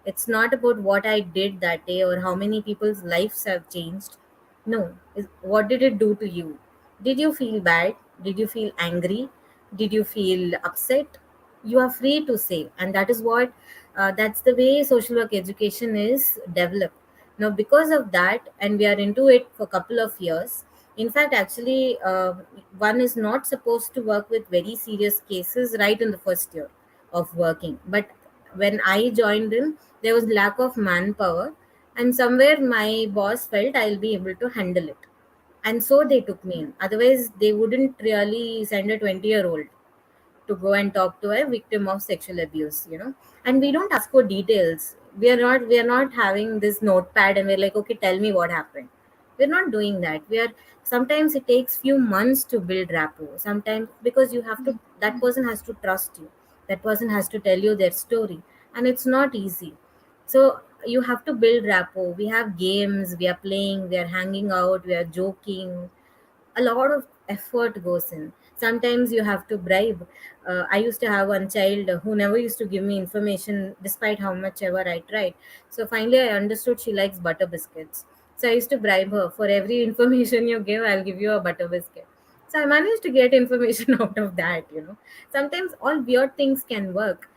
It's not about what I did that day or how many people's lives have changed. No, what did it do to you? Did you feel bad? Did you feel angry? Did you feel upset? You are free to say, and that is what that's the way social work education is developed. Now, because of that, and we are into it for a couple of years. In fact, actually, one is not supposed to work with very serious cases right in the first year of working. But when I joined in, there was lack of manpower, and somewhere my boss felt I'll be able to handle it, and so they took me in. Otherwise, they wouldn't really send a 20-year-old to go and talk to a victim of sexual abuse. And we don't ask for details. We are not having this notepad and we're like, okay, tell me what happened. We're not doing that. We are Sometimes it takes few months to build rapport, sometimes because you have to that person has to trust you, that person has to tell you their story, and it's not easy. So you have to build rapport. We have games, we are playing, we are hanging out, we are joking. A lot of effort goes in. Sometimes you have to bribe. I used to have one child who never used to give me information despite how much ever I tried. So finally I understood she likes butter biscuits. So I used to bribe her, for every information you give, I'll give you a butter biscuit. So I managed to get information out of that. Sometimes all weird things can work.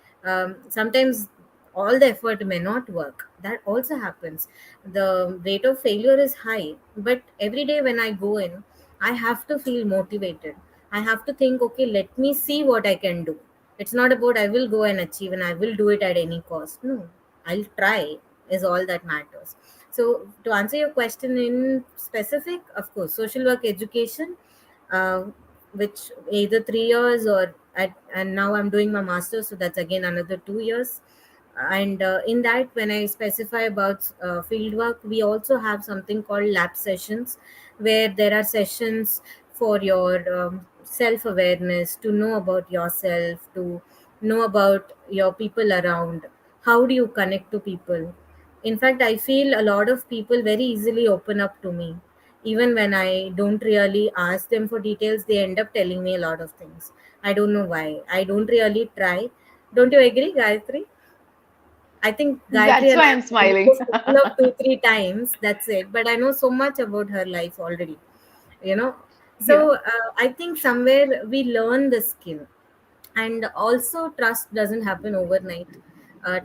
Sometimes all the effort may not work. That also happens. The rate of failure is high, but every day when I go in, I have to feel motivated. I have to think, okay, let me see what I can do. It's not about I will go and achieve and I will do it at any cost. No, I'll try, is all that matters. So, to answer your question in specific, of course, social work education, uh, which either 3 years and now I'm doing my master's, so that's again another 2 years. And in that, when I specify about field work, we also have something called lab sessions, where there are sessions for your self awareness, to know about yourself, to know about your people around. How do you connect to people? In fact, I feel a lot of people very easily open up to me. Even when I don't really ask them for details, they end up telling me a lot of things. I don't know why. I don't really try. Don't you agree, Gayatri? I think Gayatri That's and why I I'm have smiling. only spoken of 2, 3 times. That's it. But I know so much about her life already. You know. Yeah, So I think somewhere we learn the skill. And also, trust doesn't happen overnight.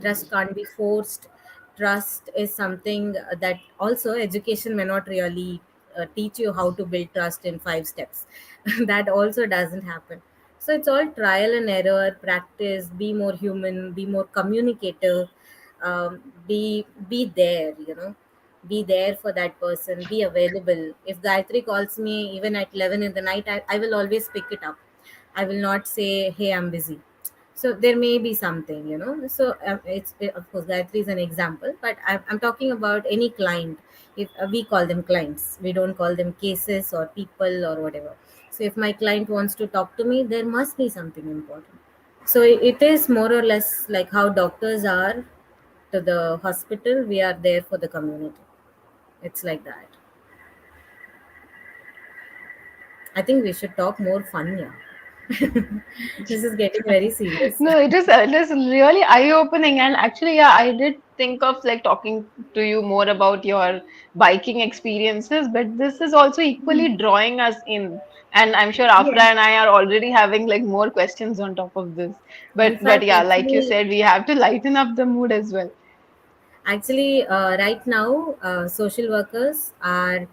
Trust can't be forced. Trust is something that also education may not really teach you how to build trust in 5 steps. That also doesn't happen. So it's all trial and error, practice, be more human, be more communicative, be there. Be there for that person, be available. If Gayatri calls me even at 11 in the night, I will always pick it up. I will not say, hey, I'm busy. So there may be something. So of course, Gayatri is an example, but I'm talking about any client. If we call them clients, we don't call them cases or people or whatever. So if my client wants to talk to me, there must be something important. So it is more or less like how doctors are to the hospital, we are there for the community. It's like that. I think we should talk more fun here. This is getting very serious. no, it is really eye-opening, and actually, yeah, I did think of like talking to you more about your biking experiences, but this is also equally drawing us in, and I'm sure Afra Yes. and I are already having like more questions on top of this. In But fact, yeah, like you actually, said, we have to lighten up the mood as well. Right now, social workers are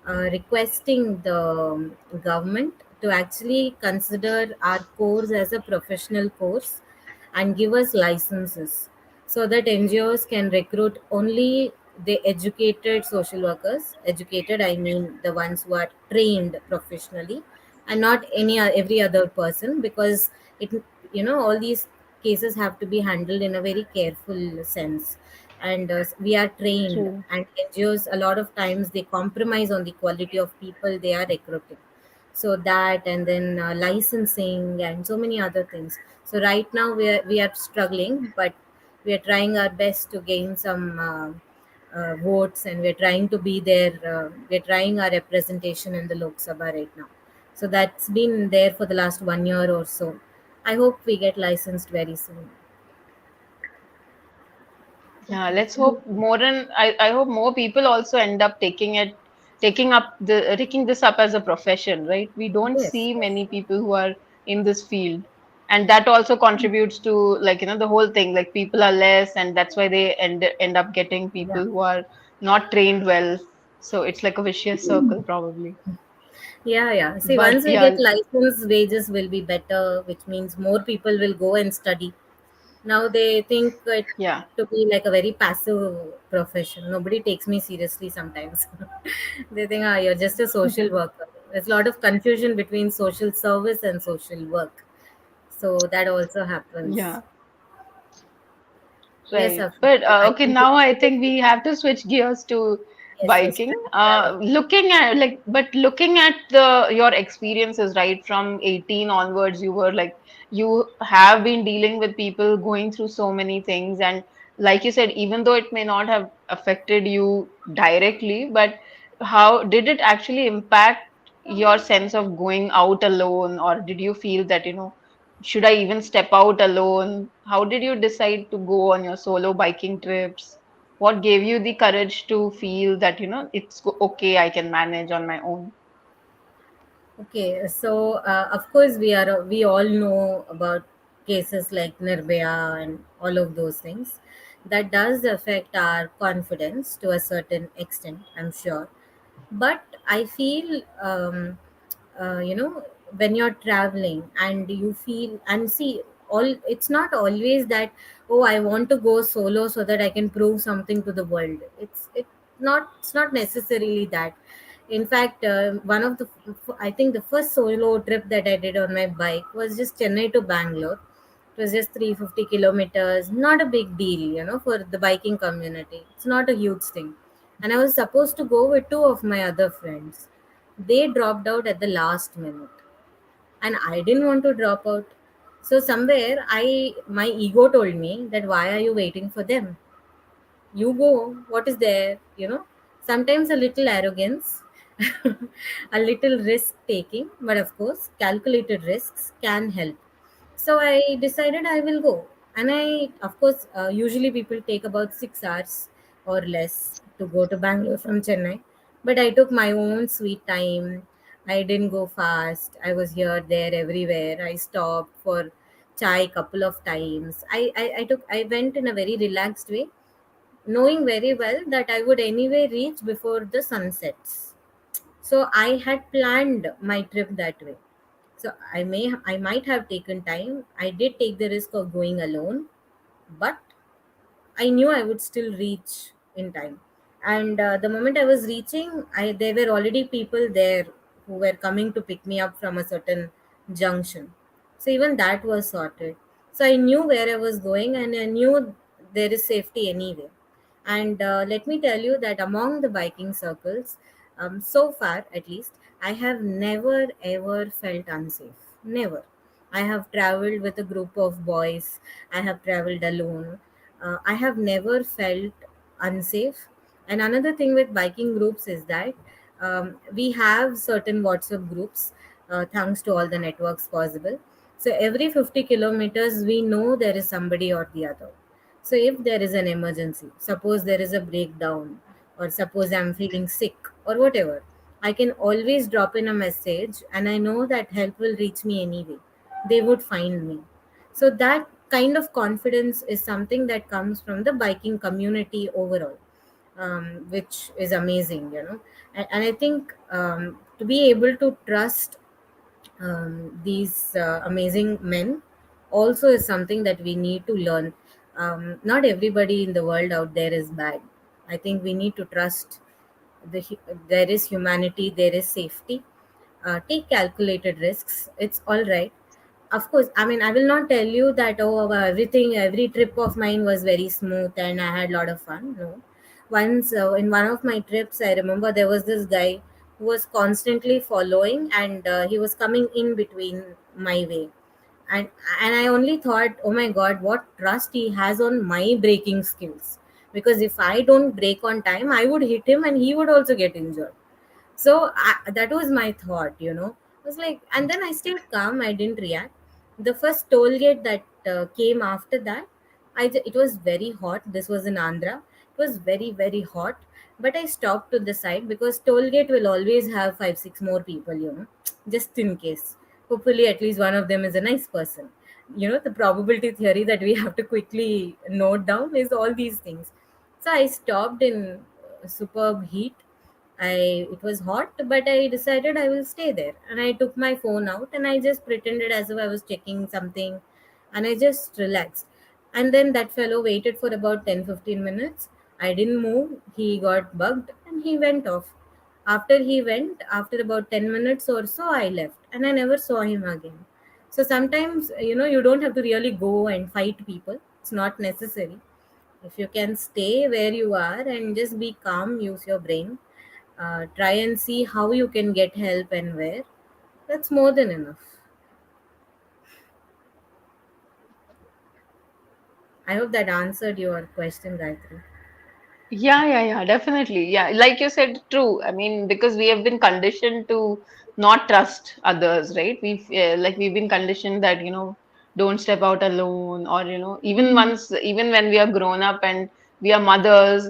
requesting the government to actually consider our course as a professional course and give us licenses, so that NGOs can recruit only the educated social workers. Educated, I mean the ones who are trained professionally, and not every other person, because all these cases have to be handled in a very careful sense. And we are trained, True. and NGOs a lot of times they compromise on the quality of people they are recruiting. So that, and then licensing and so many other things. So right now we are struggling, but we are trying our best to gain some votes, and we're trying to be there. We're trying our representation in the Lok Sabha right now. So that's been there for the last 1 year or so. I hope we get licensed very soon. Yeah, let's hope more and I hope more people also end up taking this up as a profession, right? We don't Yes, see yes. many people who are in this field. And that also contributes to, like, the whole thing, like people are less and that's why they end up getting Yeah. people who are not trained well. So it's like a vicious circle probably. Yeah, yeah. See, But once we get yeah, license, wages will be better, which means more people will go and study. Now they think it yeah. to be like a very passive profession. Nobody takes me seriously sometimes. They think, ah, you're just a social worker. There's a lot of confusion between social service and social work. So that also happens. Yeah. Yes, Right. Afra, But I okay, can now I totally think agree. we have to switch gears to Yes, yes, biking. travel. Looking at the your experiences, right, from 18 onwards, you were like you have been dealing with people going through so many things, and like you said, even though it may not have affected you directly, but how did it actually impact your sense of going out alone, or did you feel that, should I even step out alone? How did you decide to go on your solo biking trips? What gave you the courage to feel that, okay, I can manage on my own? Okay, so of course we all know about cases like Nirbhaya and all of those things. That does affect our confidence to a certain extent, I'm sure. But I feel, when you're traveling and you feel and see, all it's not always that, oh, I want to go solo so that I can prove something to the world. It's not necessarily that. In fact, one of the I think the first solo trip that I did on my bike was just Chennai to Bangalore. It was just 350 kilometers, not a big deal, for the biking community. It's not a huge thing. And I was supposed to go with two of my other friends. They dropped out at the last minute, and I didn't want to drop out. So somewhere my ego told me that, why are you waiting for them? You go. What is there? Sometimes a little arrogance, a little risk taking, but of course calculated risks can help. So I decided I will go. And I, of course, usually people take about 6 hours or less to go to Bangalore from Chennai. But I took my own sweet time. I didn't go fast. I was here, there, everywhere. I stopped for chai couple of times. I went in a very relaxed way, knowing very well that I would anyway reach before the sun sets. So I had planned my trip that way. So I might have taken time. I did take the risk of going alone, but I knew I would still reach in time. And the moment I was reaching, there were already people there who were coming to pick me up from a certain junction. So even that was sorted. So I knew where I was going, and I knew there is safety anyway. And let me tell you that among the biking circles, so far at least, I have never ever felt unsafe. Never. I have traveled with a group of boys. I have traveled alone. I have never felt unsafe. And another thing with biking groups is that we have certain WhatsApp groups, thanks to all the networks possible. So every 50 kilometers, we know there is somebody or the other. So if there is an emergency, suppose there is a breakdown, or suppose I'm feeling sick, or whatever, I can always drop in a message, and I know that help will reach me anyway. They would find me. So that kind of confidence is something that comes from the biking community overall, which is amazing, and I think, to be able to trust these amazing men also is something that we need to learn. Not everybody in the world out there is bad. I think we need to trust there is humanity, there is safety. Take calculated risks. It's all right. Of course, I mean, I will not tell you that, oh, every trip of mine was very smooth and I had a lot of fun. No. Once, in one of my trips, I remember there was this guy who was constantly following, and he was coming in between my way. and and I only thought, oh my god, what trust he has on my braking skills, because if I don't brake on time, I would hit him and he would also get injured. So that was my thought, I was like, and then I stayed calm, I didn't react. The first toll gate that came after that, it was very hot. This was in Andhra. It was very very hot, but I stopped to the side because toll gate will always have 5 6 more people, just in case. Hopefully at least one of them is a nice person. The probability theory that we have to quickly note down is all these things. So I stopped in superb heat. It was hot, but I decided I will stay there. And I took my phone out and I just pretended as if I was checking something, and I just relaxed. And then that fellow waited for about 10 15 minutes. I didn't move. He got bugged and he went off. After he went, after about 10 minutes or so, I left and I never saw him again. So sometimes, you don't have to really go and fight people. It's not necessary. If you can stay where you are and just be calm, use your brain, try and see how you can get help and where, that's more than enough. I hope that answered your question, Gayatri. Yeah, definitely. Yeah, like you said, true. I mean, because we have been conditioned to not trust others, right? We've been conditioned that, don't step out alone, or even when we are grown up and we are mothers,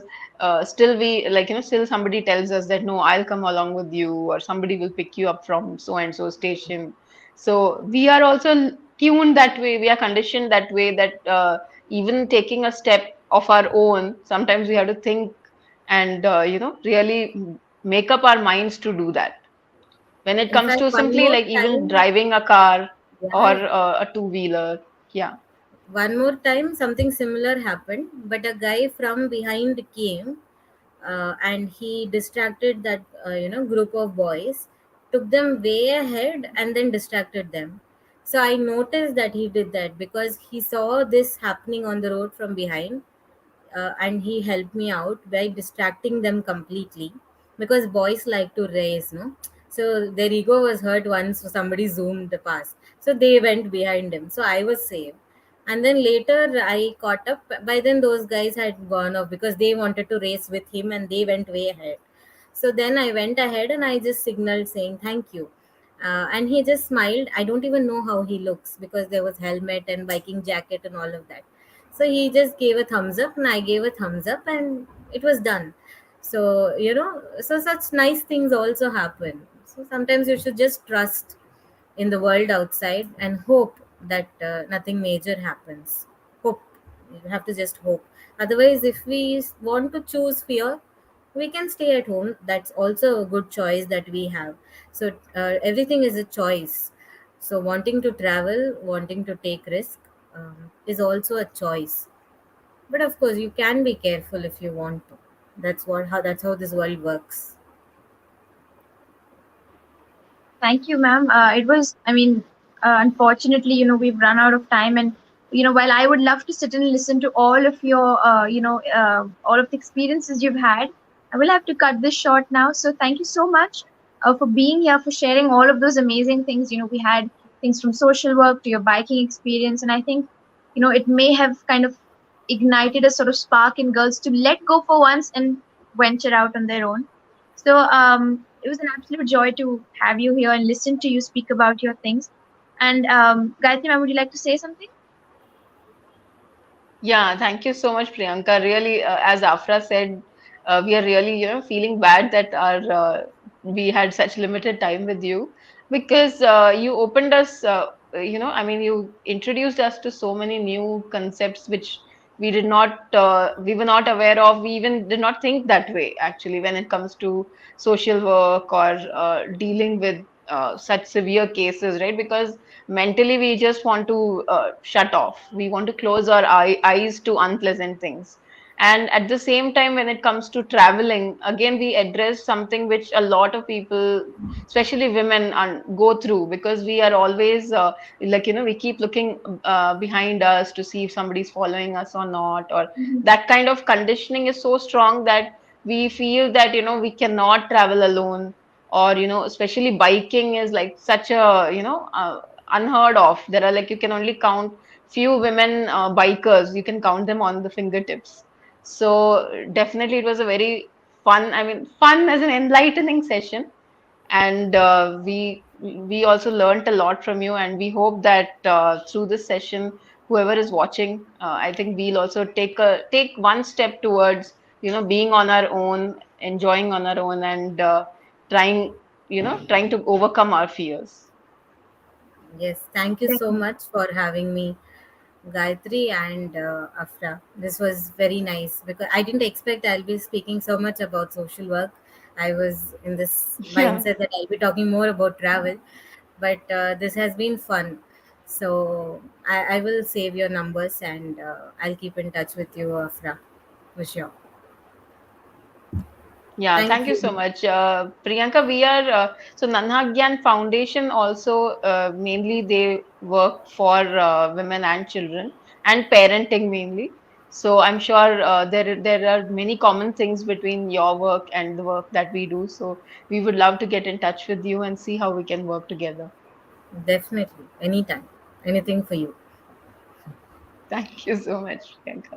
still we like, still somebody tells us that no, I'll come along with you, or somebody will pick you up from so and so station. So we are also tuned that way. We are conditioned that way that even taking a step of our own, sometimes we have to think and really make up our minds to do that. When it In comes fact, to one simply more like even time, driving a car or yeah, a two-wheeler. Yeah. one more time, something similar happened, but a guy from behind came, and he distracted that group of boys, took them way ahead, and then distracted them. So I noticed that he did that because he saw this happening on the road from behind, and he helped me out by distracting them completely, because boys like to race, no? So their ego was hurt once somebody zoomed past, so they went behind him, so I was safe. And then later I caught up. By then those guys had gone off because they wanted to race with him and they went way ahead. So then I went ahead and I just signaled saying thank you. And he just smiled. I don't even know how he looks because there was helmet and biking jacket and all of that. So he just gave a thumbs up and I gave a thumbs up and it was done. So, so such nice things also happen. So sometimes you should just trust in the world outside and hope that nothing major happens. Hope. You have to just hope. Otherwise, if we want to choose fear, we can stay at home. That's also a good choice that we have. So everything is a choice. So wanting to travel, wanting to take risk, is also a choice. But of course, you can be careful if you want to. That's how this world works. Thank you, ma'am. It was, I mean, unfortunately, we've run out of time. And, while I would love to sit and listen to all of your, all of the experiences you've had, I will have to cut this short now. So thank you so much for being here, for sharing all of those amazing things. We had things from social work to your biking experience. And I think, it may have kind of ignited a sort of spark in girls to let go for once and venture out on their own. So it was an absolute joy to have you here and listen to you speak about your things. And Gayatri, ma'am, would you like to say something? Yeah, thank you so much, Priyanka. Really, as Afra said, we are really, feeling bad that our we had such limited time with you because you opened us, I mean, you introduced us to so many new concepts which we were not aware of. We even did not think that way, actually, when it comes to social work or dealing with such severe cases, right? Because mentally we just want to shut off, we want to close our eyes to unpleasant things. And at the same time, when it comes to traveling, again we address something which a lot of people, especially women, go through, because we are always like, we keep looking behind us to see if somebody's following us or not, or Mhm. that kind of conditioning is so strong that we feel that we cannot travel alone, or especially biking is like such a unheard of. There are like, you can only count few women bikers, you can count them on the fingertips. So definitely it was a very fun, I mean fun as an enlightening session. And we also learned a lot from you, and we hope that through this session, whoever is watching, I think we'll also take one step towards being on our own, enjoying on our own, and trying trying to overcome our fears. Yes, thank you so Definitely. much for having me, Gayatri and Afra. This was very nice because I didn't expect I'll be speaking so much about social work. I was in this Yeah. mindset that I'll be talking more about travel, but this has been fun. So I will save your numbers and I'll keep in touch with you, Afra, for sure. Yeah, Thank thank you you. so much. Priyanka, we are so NanhaGyan Foundation also mainly they work for women and children and parenting mainly. So I'm sure there are many common things between your work and the work that we do. So we would love to get in touch with you and see how we can work together. Definitely. Anytime. Anything for you. Thank you so much, Priyanka.